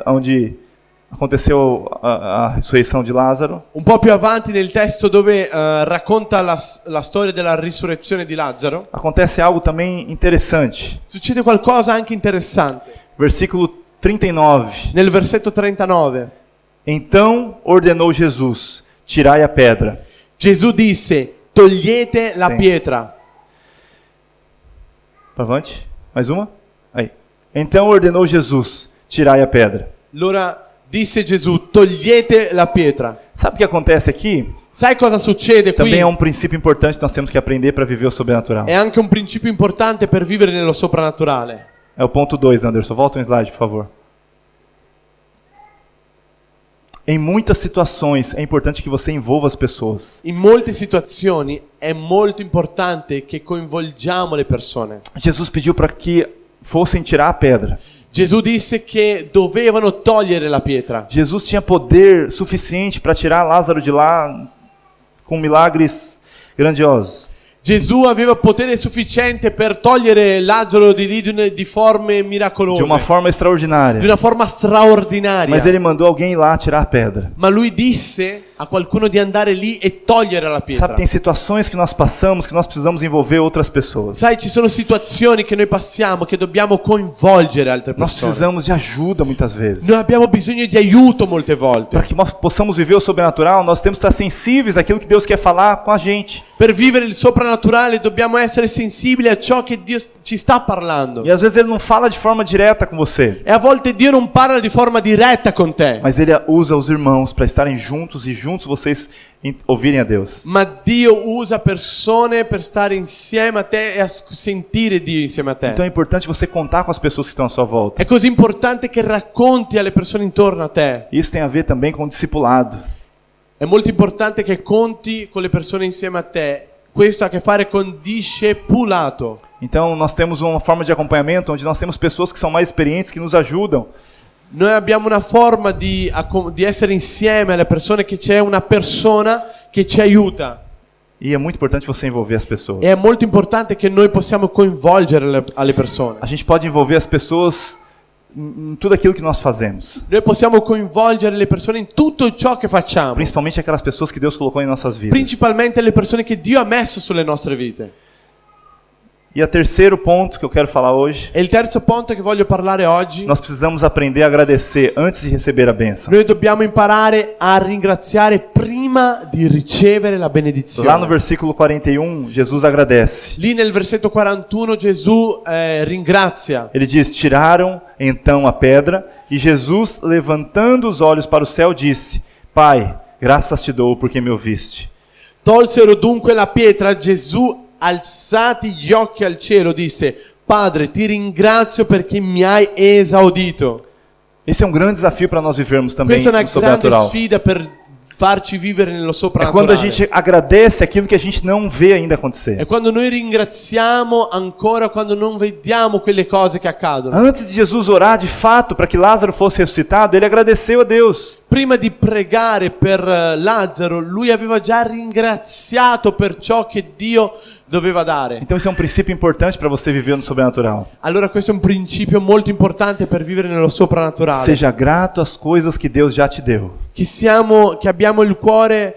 onde aconteceu a ressurreição de Lázaro, Un po' più avanti nel testo dove racconta la storia della risurrezione di Lazzaro, acontece algo também interessante. succede qualcosa anche interessante. Versículo 39. Nel versetto 39, Então ordenou Jesus: tirai a pedra. Gesù disse: togliete la Sim. pietra. Para avante. Mais uma. Aí. Então ordenou Jesus: tirai a pedra. Allora disse Gesù: togliete la pietra. Sabe o que acontece aqui? Sai cosa succede qui? Também é um princípio importante que nós temos que aprender para viver o sobrenatural. È anche un principio importante per vivere nello soprannaturale. É o ponto 2, Anderson. Volta um slide, por favor. Em muitas situações é importante que você envolva as pessoas. In molte situazioni è molto importante che coinvolgiamo le persone. Jesus pediu para que fossem tirar a pedra. Gesù disse che dovevano togliere la pietra. Jesus tinha poder suficiente para tirar Lázaro de lá com milagres grandiosos. Gesù aveva potere sufficiente per togliere Lazzaro di lì di forme miracolose, De uma forma di extraordinária. una forma straordinaria. Mas ele mandou alguém ir lá tirar a pedra. Ma lui disse a qualcuno di andare lì e togliere la pietra. Sabe, tem situações que nós passamos que nós precisamos envolver outras pessoas. Sai, ci sono situazioni che noi passiamo che dobbiamo coinvolgere altre Nós persone. precisamos de ajuda muitas vezes. Noi abbiamo bisogno di aiuto molte volte. Para que nós possamos viver o sobrenatural, nós temos que estar sensíveis àquilo que Deus quer falar com a gente. Per vivere il soprannaturale dobbiamo essere sensibili a ciò che Dio ci sta parlando. E às vezes ele não fala de forma direta com você, E a volte Dio non parla di forma diretta con te. mas ele usa os irmãos para estarem juntos e juntos vocês ouvirem a Deus. Ma Dio usa persone per stare insieme a te e a sentire Dio insieme a te. Então é importante você contar com as pessoas que estão à sua volta. È così importante che racconti alle persone intorno a te. Isso tem a ver também com o discipulado. È molto importante che conti con le persone insieme a te. Questo ha a che fare con discepolato. Então nós temos uma forma de acompanhamento onde nós temos pessoas que são mais experientes que nos ajudam. Noi abbiamo una forma di essere insieme alle persone, che c'è una persona che ci aiuta. E é muito importante você envolver as pessoas. E è molto importante che noi possiamo coinvolgere alle persone. A gente pode envolver as pessoas em tudo aquilo que nós fazemos. Noi possiamo coinvolgere le persone in tutto ciò che facciamo. Principalmente aquelas pessoas que Deus colocou em nossas vidas. Principalmente le persone che Dio ha messo sulle nostre vite. E o terceiro ponto que eu quero falar hoje, E il terzo punto che voglio parlare oggi, nós precisamos aprender a agradecer antes de receber a bênção. noi dobbiamo imparare a ringraziare prima di ricevere la benedizione. Lá no versículo 41, Jesus agradece. Lì nel versetto 41 Gesù ringrazia. Ele diz: tiraram então a pedra, e Jesus, levantando os olhos para o céu, disse: Pai, graças te dou porque me ouviste. Tolsero dunque la pietra, Gesù, alzati gli occhi al cielo, disse: Padre, ti ringrazio perché mi hai esaudito. Esse é um grande desafio para nós vivermos também Questa è una no grande sobrenatural. sfida per farci vivere nello É quando a soprannaturale. gente agradece aquilo que a gente não vê ainda acontecer. È quando noi ringraziamo ancora quando non vediamo quelle cose che accadono. Antes de Jesus orar de fato para que Lázaro fosse ressuscitado, ele agradeceu a Deus. Prima di pregare per Lazzaro, lui aveva già ringraziato per ciò che Dio doveva dare. Então esse é um princípio importante para você viver no sobrenatural. Allora questo è un principio molto importante per vivere nello soprannaturale. Seja grato às coisas que Deus já te deu. Che abbiamo il cuore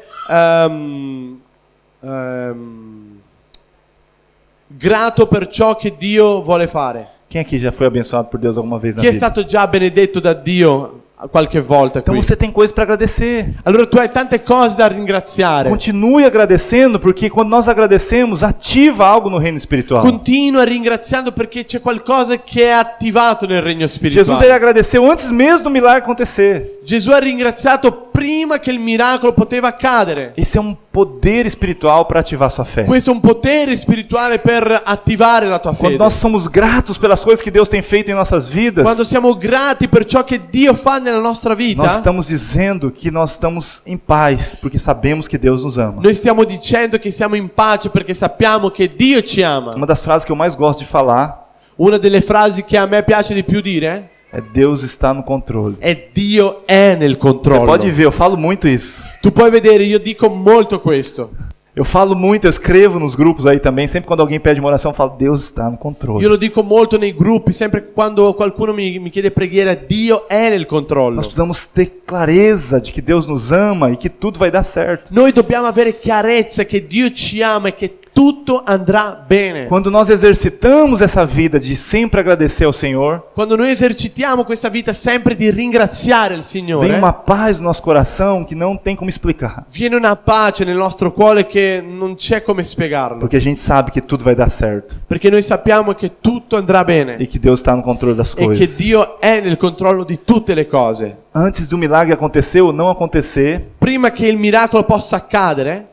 grato per ciò che Dio vuole fare. Quem aqui já foi abençoado por Deus alguma vez na Chi è vida? stato già benedetto da Dio qualche volta Então qui? você tem coisas para agradecer. Allora tu hai tante cose da ringraziare. Continue agradecendo, porque quando nós agradecemos, ativa algo no reino espiritual. Continua ringraziando perché c'è qualcosa che è attivato nel regno Jesus ele spirituale. agradeceu antes mesmo do milagre acontecer. Gesù ha ringraziato prima che il miracolo poteva accadere. Esse é um poder espiritual para ativar sua fé. Questo è un potere spirituale per attivare la tua Quando fede. nós somos gratos pelas coisas que Deus tem feito em nossas vidas, Quando siamo grati per ciò che Dio fa nella nostra nós vita, estamos dizendo que nós estamos em paz, porque sabemos que Deus nos ama. noi stiamo dicendo che siamo in pace perché sappiamo che Dio ci ama. Uma das frases que eu mais gosto de falar Una delle frasi che a me piace di più dire é: Deus está no controle. è Dio è nel Você controllo. pode ver, eu falo muito isso. Tu puoi vedere, io dico molto questo. Eu falo muito, eu escrevo nos grupos aí também. Sempre quando alguém pede uma oração, eu falo: Deus está no controle. Io lo dico molto nei gruppi, sempre quando qualcuno mi chiede preghiera, Dio è nel controllo. Nós precisamos ter clareza de que Deus nos ama e que tudo vai dar certo. Noi dobbiamo avere chiarezza che Dio ci ama e che tutto andrà bene. Quando nós exercitamos essa vida de sempre agradecer ao Senhor, Quando noi esercitiamo questa vita sempre di ringraziare il Signore, vem uma paz no nosso coração que não tem como explicar. viene una pace nel nostro cuore che non c'è come spiegarlo. Porque a gente sabe que tudo vai dar certo Perché noi sappiamo che tutto andrà bene e que Deus está no controle das e che coisas. Dio è nel controllo di tutte le cose. Antes do milagre acontecer ou não acontecer, Prima che il miracolo possa accadere,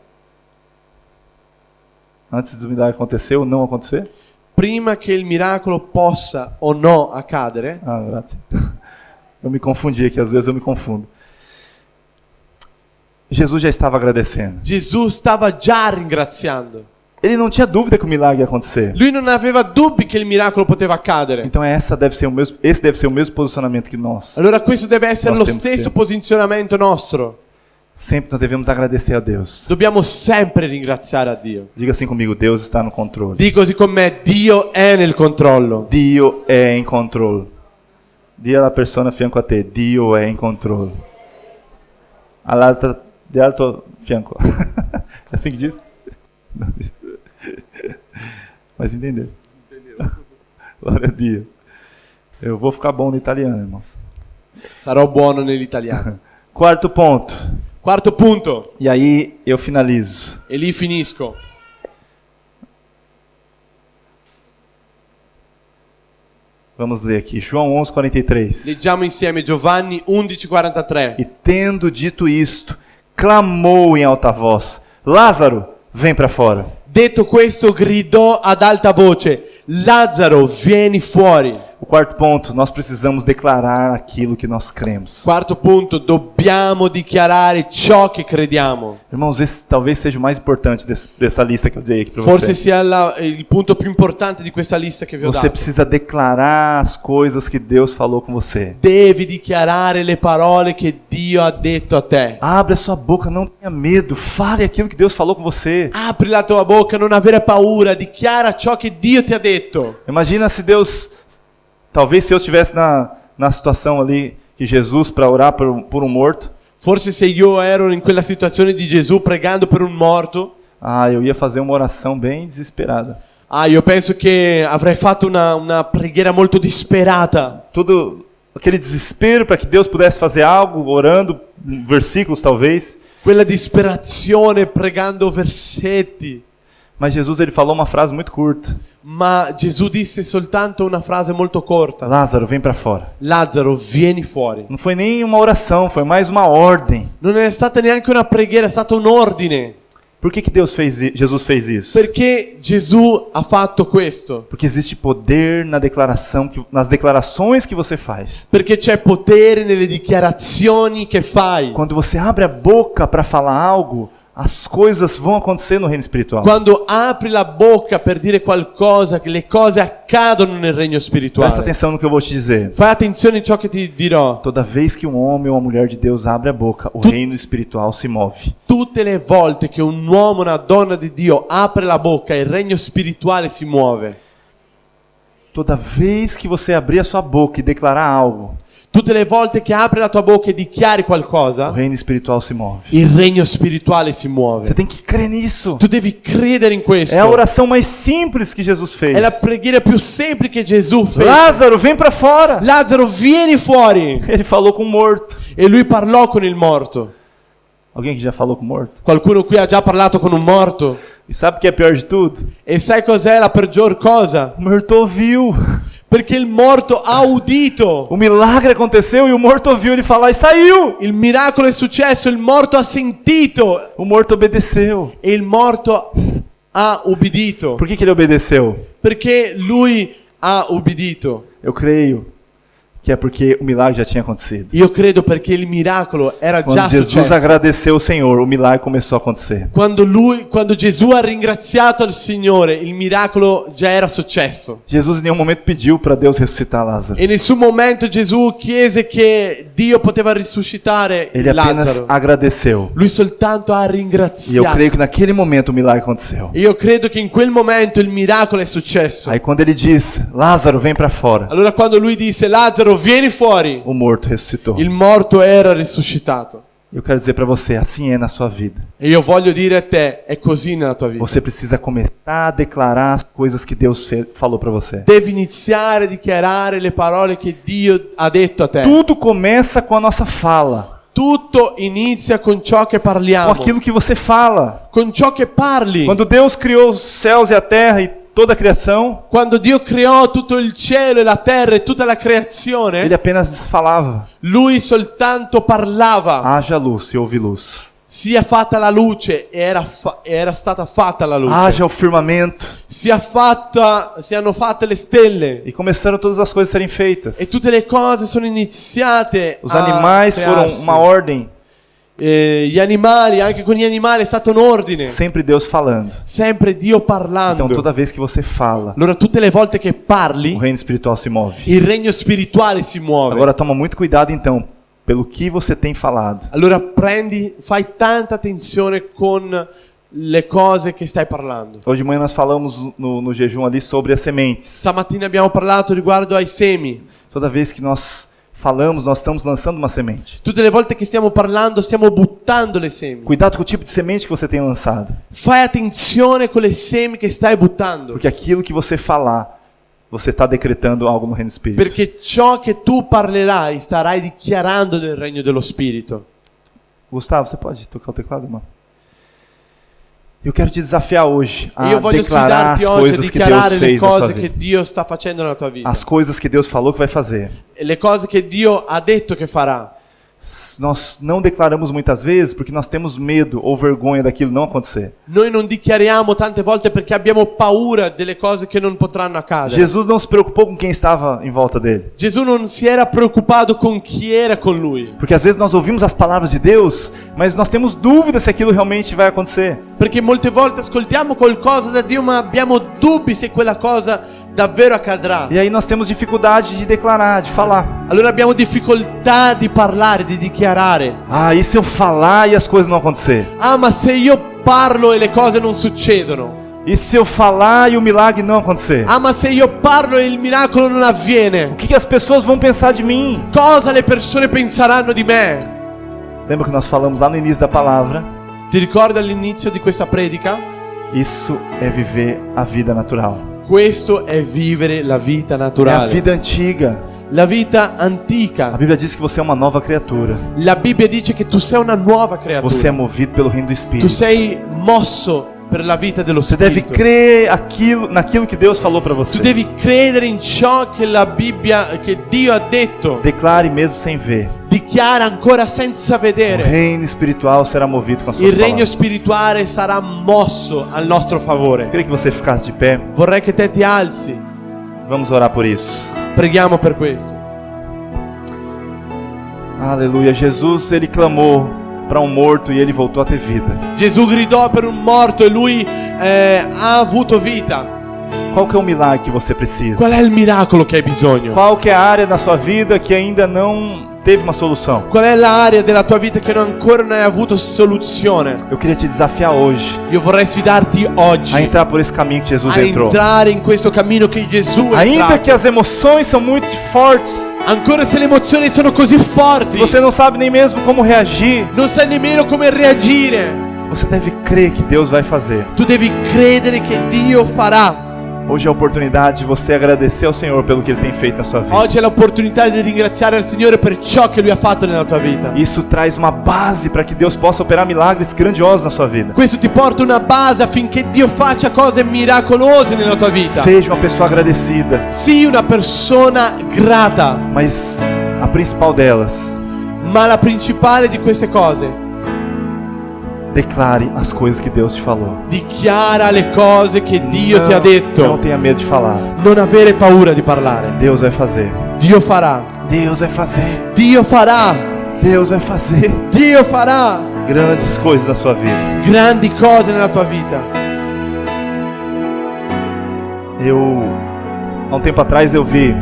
antes do milagre acontecer ou não acontecer, prima che il miracolo possa o no accadere, grazie. Eu me confundi aqui, às vezes eu me confundo. Jesus já estava agradecendo. Gesù stava già ringraziando. Ele não tinha dúvida que o milagre ia acontecer. Lui non aveva dubbi che il miracolo poteva accadere. Então esse deve ser o mesmo posicionamento que nós. Allora questo deve essere Nós lo temos stesso que- posizionamento nostro. Sempre nós devemos agradecer a Deus. Dobbiamo sempre ringraziare a Dio. Diga assim comigo: Deus está no controle. Di così con me, Dio è nel controllo. Dio è in controllo. Dia alla persona a fianco a te: Dio è in controllo. All'altra di alto fianco. É assim que diz? Não. Mas entendeu? Glória a Dio. Eu vou ficar bom no italiano, irmãos. Sarò buono nell'italiano. Quarto ponto. Quarto punto, E aí eu finalizo. e lì finisco. Vamos ler aqui. João 11:43. Leggiamo insieme Giovanni 11:43. E tendo dito isto, clamou em alta voz: Lázaro, vem para fora. Detto questo, gridò ad alta voce: Lazzaro, vieni fuori. O quarto ponto, nós precisamos declarar aquilo que nós cremos. Quarto punto, dobbiamo dichiarare ciò che crediamo. Irmãos, esse talvez seja o mais importante dessa lista que eu dei aqui para Forse você. sia il punto più importante di questa lista che vi ho Você dato. precisa declarar as coisas que Deus falou com você. Devi dichiarare le parole che Dio ha detto a te. Abre a sua boca, não tenha medo. Fale aquilo que Deus falou com você. Apri la tua bocca, non avere paura, dichiara ciò che Dio ti ha detto. Imagina se Deus... Talvez se eu estivesse na situação ali de Jesus para orar por um morto. Forse se io ero in quella situazione di Gesù pregando per un morto, Eu ia fazer uma oração bem desesperada. io penso che avrei fatto una preghiera molto disperata. Todo aquele desespero para que Deus pudesse fazer algo, orando, versículos talvez. Quella disperazione pregando versetti. Mas Jesus ele falou uma frase muito curta. Ma Gesù disse soltanto una frase molto corta. Lázaro, vem para fora. Lazzaro, vieni fuori. Não foi nem uma oração, foi mais uma ordem. Non è stata neanche una preghiera, è stato un ordine. Por que Jesus fez isso? Perché Gesù ha fatto questo? Porque existe poder na declaração, nas declarações que você faz. Perché c'è potere nelle dichiarazioni che fai. Quando você abre a boca para falar algo, as coisas vão acontecer no reino espiritual. Quando apri la bocca per dire qualcosa, che le cose accadono nel regno Presta spirituale. atenção no que eu vou te dizer. Fai attenzione a ciò che ti dirò. Toda vez que um homem ou uma mulher de Deus abre a boca, o reino espiritual se move. Tutte le volte che un uomo o una donna di Dio apre la bocca, il regno spirituale si muove. Toda vez que você abrir a sua boca e declarar algo, Tutte le volte che apri la tua bocca e dichiari o qualcosa, reino espiritual se move. il regno spirituale si muove. Você tem que crer nisso. Tu devi credere in questo. É a oração mais simples que Jesus fez. È la preghiera più semplice che Gesù fece. Lázaro, vem para fora. Lazzaro, vieni fuori. Ele falou com o morto. E lui parlò con il morto. Alguém que já falou com o morto? Qualcuno qui ha già parlato con un morto? E sabe o que é pior de tudo? E sai cos'è la peggior cosa? O morto ouviu. Perché il morto ha udito. O milagre aconteceu e o morto ouviu ele falar e saiu. Il miracolo è successo, il morto ha sentito O morto obedeceu. e il morto ha ubbidito. Por que ele obedeceu? Perché lui ha ubbidito. Eu creio que é porque o milagre já tinha acontecido. Io credo perché il miracolo era già Quando Jesus successo. agradeceu o Senhor, o milagre começou a acontecer. Quando Gesù ha ringraziato il Signore, il miracolo già era successo. Jesus em nenhum momento pediu para Deus ressuscitar Lázaro. E in nessun momento Gesù chiese che Dio poteva risuscitare Ele apenas Lazzaro. agradeceu. Lui soltanto ha E eu ringraziato. creio que naquele momento o milagre aconteceu. E io credo che in quel momento il miracolo è successo. Aí quando ele disse, Lázaro, vem para fora, Allora quando lui disse Lazzaro vieni fuori, o morto ressuscitou. il morto era risuscitato. Eu quero dizer para você, assim é na sua vida. E io voglio dire a te, è così nella tua vita. Você precisa começar a declarar as coisas que Deus falou para você. Devi iniziare a dichiarare le parole che Dio ha detto a te. Tudo começa com a nossa fala, Tutto inizia con ciò che com parliamo, aquilo que você fala. con ciò che parli. Quando Deus criou os céus e a terra e toda a criação, Quando Dio creò tutto il cielo e la terra e tutta la creazione, ele apenas falava, lui soltanto parlava. haja luz e houve luz. Sia fatta la luce e era stata fatta la luce. Haja o firmamento. Siano fatte le stelle. E começaram todas as coisas a serem feitas. E tutte le cose sono iniziate Os a animais foram crearsi. uma ordem, Gli animali, anche con gli animali è stato un ordine. sempre Deus falando. Sempre Dio parlando. Então toda vez que você fala, Allora tutte le volte che o parli, reino espiritual se move. il regno spirituale si muove. Agora toma muito cuidado então, pelo que você tem falado. Allora fai tanta attenzione con le cose che stai parlando. Hoje de manhã nós falamos no jejum ali sobre as sementes. Stamattina abbiamo parlato riguardo ai semi. Toda vez que nós falamos, nós estamos lançando uma semente. Tutte le volte che stiamo parlando stiamo buttando le semi. Cuidado com o tipo de semente que você tem lançado. Fai attenzione con le semi che stai buttando. Porque aquilo que você falar, você está decretando algo no reino espírito. Perché ciò che tu parlerai starai dichiarando del regno dello Spirito. Gustavo, você pode tocar o teclado, mano? Eu quero te desafiar hoje a Io voglio declarar as sfidarti oggi a coisas que Deus dichiarare le fez na sua cose che vida. Dio sta facendo nella tua vita. As coisas que Deus falou que vai fazer. E le cose che Dio ha detto che farà. nós não declaramos muitas vezes porque nós temos medo ou vergonha daquilo não acontecer. Noi non dichiariamo tante volte perché abbiamo paura delle cose che non potranno accadere. Jesus não se preocupou com quem estava em volta dele. Gesù non si era preoccupato con chi era con lui. Porque às vezes nós ouvimos as palavras de Deus, mas nós temos dúvidas se aquilo realmente vai acontecer. Perché molte volte ascoltiamo qualcosa da Dio ma abbiamo dubbi se quella cosa davvero accadrà. E aí nós temos dificuldade de declarar, de falar. Allora abbiamo difficoltà di parlare, di dichiarare. Ah, e se eu falar e as coisas não acontecer? Ah, ma se io parlo e le cose non succedono? E se eu falar e o milagre não acontecer? Ah, ma se io parlo e il miracolo non O avviene? que as pessoas vão pensar de mim? Cosa le persone penseranno di me? Lembra que nós falamos lá no início da palavra? Ti ricordi all'inizio di questa predica? Isso é viver a vida natural. Questo è vivere la vita É a naturale. vida antiga. La vita A antica. Bíblia diz que você é uma nova criatura. La Bibbia dice che tu sei una nuova Você é creatura. movido pelo reino do Tu Espírito. sei mosso per la vita dello Você deve Spirito. crer naquilo que Deus falou para você. Tu devi credere in ciò che la Bibbia, che Dio ha detto. Declare mesmo sem ver. Dichiara ancora senza O vedere. reino espiritual será movido com as suas Il regno palavras. spirituale sarà mosso al nostro Eu favore. queria que você ficasse de pé. Vorrei che te ti alzi. Vamos orar por isso. Preghiamo per questo. Aleluia. Jesus, ele clamou para um morto e ele voltou a ter vida. Gesù gridò per un morto e lui ha avuto vita. Qual que é o milagre que você precisa? Qual è il miracolo che hai bisogno? Qual que é a área da sua vida que ainda não teve uma solução? Qual è l'area della tua vita che ancora non hai avuto soluzione? Eu queria te desafiar hoje Io vorrei sfidarti a oggi entrar por esse caminho que Jesus a entrou. entrare in questo cammino che Gesù è Ainda entrato. que as emoções são muito fortes, Ancora se le emozioni sono così forti, você não sabe nem mesmo como reagir, non sai nemmeno come reagire. você deve crer que Deus vai fazer. Tu devi credere che Dio farà. Hoje é a oportunidade de você agradecer ao Senhor pelo que Ele tem feito na sua vida. Oggi è l'opportunità di ringraziare il Signore per ciò che Lui ha fatto nella tua vita. Isso traz uma base para que Deus possa operar milagres grandiosos na sua vida. Questo ti porta una base affinché Dio faccia cose miracolose nella tua vita. Seja uma pessoa agradecida, Sii una persona grata, mas a principal delas, ma la principale di queste cose, declare as coisas que Deus te falou. dichiara le cose che Dio ti ha Não detto. tenha medo de falar. Non avere paura di parlare. Deus vai fazer. Dio farà. Deus vai fazer. Dio farà. Deus vai fazer Dio farà grandes coisas na sua vida. grandi cose nella tua vita. Há um tempo atrás eu li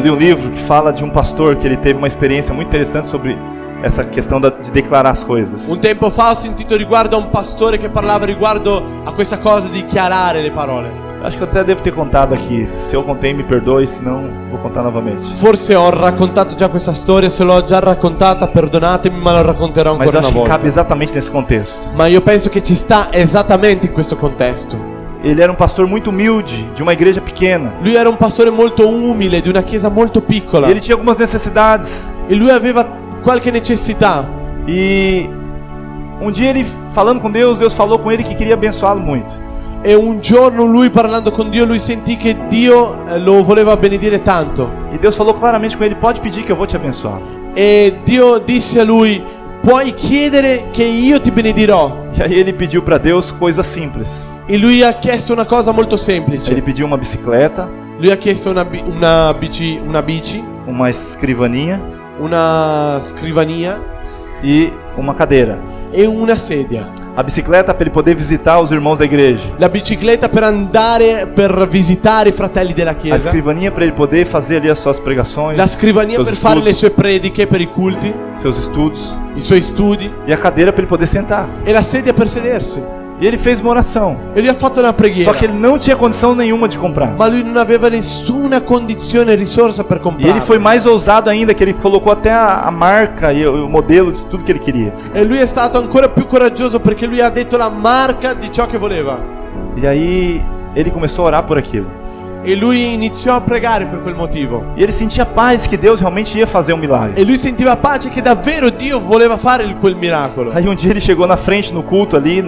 um livro que fala de um pastor que ele teve uma experiência muito interessante sobre essa questão de declarar as coisas. Un tempo fa ho sentito riguardo a un pastore che parlava riguardo a questa cosa di dichiarare le parole. Acho que eu até devo ter contado aqui. Se eu contei, me perdoe, se não, vou contar novamente. Forse ho raccontato già questa storia, se l'ho già raccontata perdonatemi, ma la racconterò Mas ancora eu una acho que volta. cabe exatamente nesse contexto. Ma io penso che ci sta esattamente in questo contesto. Ele era um pastor muito humilde, de uma igreja pequena. Lui era un pastore molto umile, di una chiesa molto piccola. E ele tinha algumas necessidades. E lui aveva qualche necessità. E um dia ele, falando com Deus, Deus falou com ele que queria abençoá-lo muito. E un giorno lui parlando con Dio, lui sentì che Dio lo voleva benedire tanto. E Deus falou claramente com ele: pode pedir que eu vou te abençoar. E Dio disse a lui: puoi chiedere che io ti benedirò. E aí ele pediu para Deus coisas simples. E lui ha chiesto una cosa molto semplice. Ele pediu uma bicicleta, Lui ha chiesto una bici, uma escrivaninha una scrivania e uma cadeira. e una sedia. A bicicleta para ele poder visitar os irmãos da igreja. La bicicletta per andare per visitare i fratelli della A chiesa. escrivaninha para ele poder fazer ali as suas pregações, La scrivania seus per fare le estudos, sue prediche, per i culti, seus estudos, i suoi studi. e a cadeira para ele poder sentar. E la sedia per sedersi. E ele fez uma oração. E lui ha fatto una preghiera. Só que ele não tinha condição nenhuma de comprar. Ma lui non aveva nessuna condizione e risorsa per E comprare. ele foi mais ousado ainda, que ele colocou até a marca e o modelo de tudo que ele queria. E lui è stato ancora più coraggioso perché lui ha detto la marca di ciò che voleva. E aí ele começou a orar por aquilo. E lui iniziò a pregare per quel motivo. E ele sentia paz que Deus realmente ia fazer um milagre. E lui sentiva pace che davvero Dio voleva fare quel miracolo. Aí um dia ele chegou na frente no culto ali,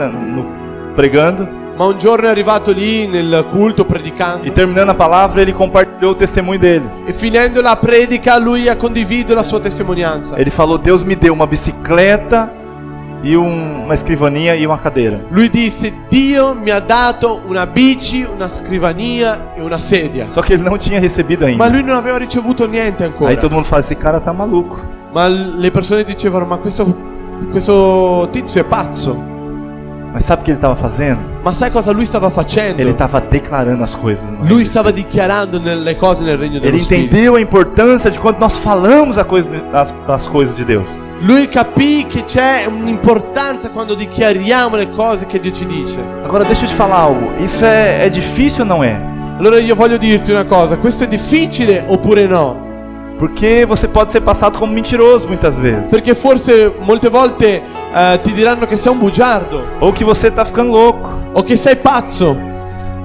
pregando. Ma un giorno è arrivato lì nel culto predicando. E terminando a palavra, ele compartilhou o testemunho dele. E finendo la predica lui ha condiviso la sua testimonianza. Ele falou: Deus me deu uma bicicleta e uma escrivaninha e uma cadeira. Lui disse: Dio mi ha dato una bici, una scrivania e una sedia. Só que ele não tinha recebido ainda. Ma lui non aveva ricevuto niente ancora. Aí todo mundo fala: esse cara tá maluco. Ma le persone dicevano: ma questo tizio è pazzo. Mas sabe o que ele estava fazendo? Ma sai cosa lui stava facendo? Ele estava declarando as coisas. Lui stava dichiarando le cose nel regno dello Ele Spirito. entendeu a importância de quando nós falamos as coisas de Deus. Lui capì che c'è un'importanza quando dichiariamo le cose che Dio ci dice. Agora deixa eu te falar algo. Isso é difícil ou não é? Allora io voglio dirti una cosa: questo è difficile oppure no? Porque você pode ser passado como mentiroso muitas vezes. Perché forse molte volte ti diranno che sei un bugiardo Ou que você está ficando louco. o che sei pazzo,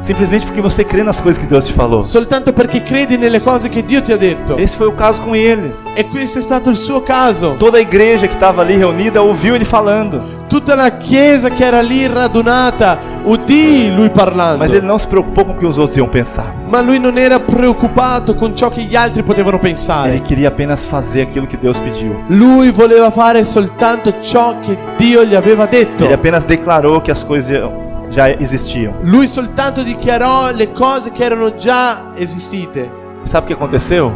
Simplesmente porque você crê nas coisas que Deus te falou. soltanto perché credi nelle cose che Dio ti ha detto. Esse foi o caso com ele. E questo è stato il suo caso. Toda a igreja que estava ali reunida ouviu ele falando. Tutta la chiesa che era lì radunata udì lui parlando. Mas ele não se preocupou com o que os outros iam pensar. Ma lui non era preoccupato con ciò che gli altri potevano Ele pensare. queria apenas fazer aquilo que Deus pediu. Lui voleva fare soltanto ciò che Dio gli aveva detto. Ele apenas declarou que as coisas já existiam. Lui soltanto dichiarò le cose che erano già esistite. Sabe o que aconteceu?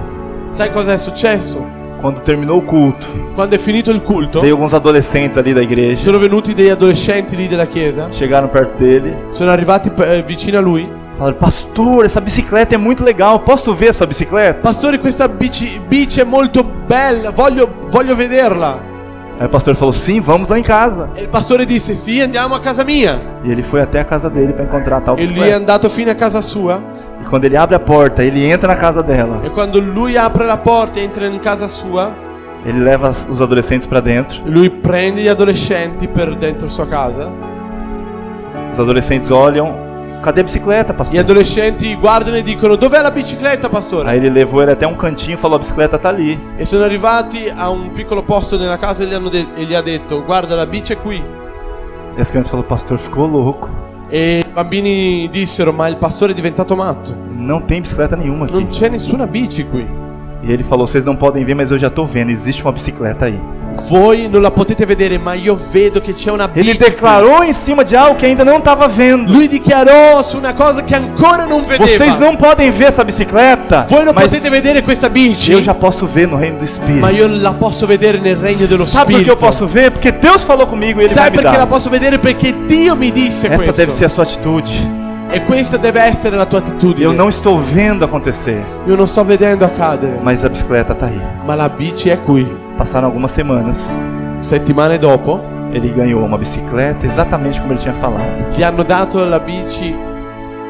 Sai cosa è successo? Quando terminou o culto, Quando è finito il culto, veio alguns adolescentes ali da igreja, sono venuti degli adolescenti lì della chiesa, chegaram perto dele, sono arrivati vicino a lui. falaram: pastor, essa bicicleta é muito legal, posso ver a sua bicicleta? Pastore, questa bici è molto bella, voglio vederla. Aí o pastor falou: sim, vamos lá em casa. E il pastore disse: sì, andiamo a casa mia. E ele foi até a casa dele para encontrar a tal E lui è bicicleta. andato fino a casa sua. E quando ele abre a porta, ele entra na casa dela. E quando lui apre la porta e entra in casa sua, Ele leva os adolescentes para dentro. lui prende gli adolescenti per dentro sua casa. Os adolescentes olham: cadê a bicicleta, Gli pastor? adolescenti guardano e dicono: dov'è la bicicletta, pastore? Aí ele levou ele até um cantinho e falou: a bicicleta tá ali. E sono arrivati a un piccolo posto nella casa e gli ha detto: guarda, la bici è qui. E as crianças falaram: o pastor ficou louco. E i bambini dissero: ma il pastore è diventato matto, Não tem bicicleta nenhuma aqui. non c'è nessuna bici qui. E ele falou: vocês não podem ver, mas eu já tô vendo, existe uma bicicleta aí. Voi non la potete vedere, ma io vedo che c'è una bici Ele qui. declarou em cima de algo que ainda não estava vendo. Lui dichiarò su una cosa che ancora non vedeva. Vocês não podem ver essa bicicleta, Voi non mas potete vedere questa bici, eu já posso ver no reino do Espírito. ma io la posso vedere nel regno dello Sabe por que eu Spirito. posso ver? Porque Deus falou comigo e Ele vai Sai me perché la dar. posso vedere? Perché Dio mi disse Essa questo. deve ser a sua atitude. E questa deve essere la tua attitudine. Eu não estou vendo acontecer, Io non sto vedendo accadere, mas a bicicleta tá aí. ma la bici è qui. Passaram algumas semanas, Settimane dopo ele ganhou uma bicicleta exatamente como ele tinha falado. gli hanno dato la bici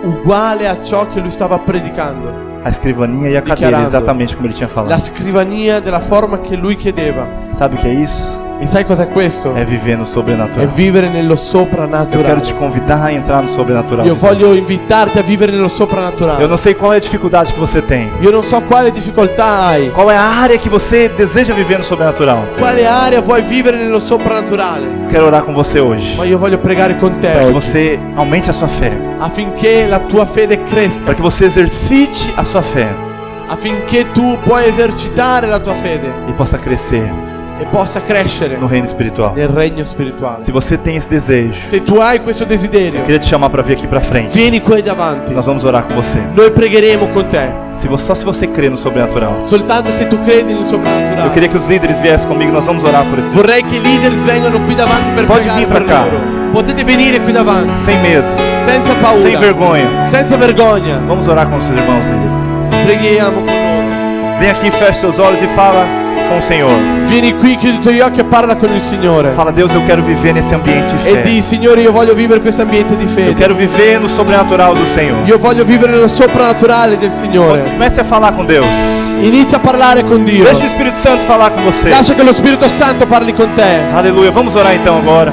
uguale a ciò che lui stava predicando. A escrivaninha e a cadeira, Dichiarando. exatamente como ele tinha La falado. scrivania della forma che lui chiedeva. Sabe o que é isso? E sai cos'è questo? É viver no È sobrenatural. vivere nello Eu quero soprannaturale. te convidar a entrar no sobrenatural. Io de Deus. voglio invitarti a vivere nello Eu soprannaturale. não sei qual é a dificuldade que você tem. Io non so quale difficoltà hai, Qual é a área que você deseja viver no sobrenatural? quale area vuoi vivere nello soprannaturale. Quero orar com você hoje. Ma io voglio pregare con te Para que oggi, você aumente a sua fé. affinché la tua fede cresca, Para que você exercite a sua fé affinché tu puoi esercitare la tua fede e possa crescer e possa crescere no reino espiritual. nel regno spirituale. Se você tem esse desejo, Se tu hai questo desiderio, eu queria te chamar para vir aqui para frente. vieni qui davanti. Nós vamos orar com você. Noi pregheremo con te. Só se você crê no sobrenatural. Soltanto se tu credi nel Eu soprannaturale. queria que os líderes viessem comigo. Nós vamos orar por esse. Vorrei che i leader vengano qui davanti per Pode pregare vir pra per cá. loro. Potete venire qui davanti, Sem medo, senza sem paura, vergonha. senza vergogna. Vamos orar com os irmãos líderes. Preghiamo con loro. Vem aqui, feche seus olhos e fala com o Senhor. Vieni qui, chiudi i tuoi occhi e parla con il Signore. Fala: Deus, eu quero viver nesse ambiente de E fé. di: Signore, io voglio vivere questo ambiente di Eu fede. quero viver no sobrenatural do Senhor. Io voglio vivere nello soprannaturale del Signore. Comece a falar com Deus. Inizia a parlare con Dio. Deixa o Espírito Santo falar com você. Lascia che lo Spirito Santo parli con te. Aleluia. Vamos orar então agora.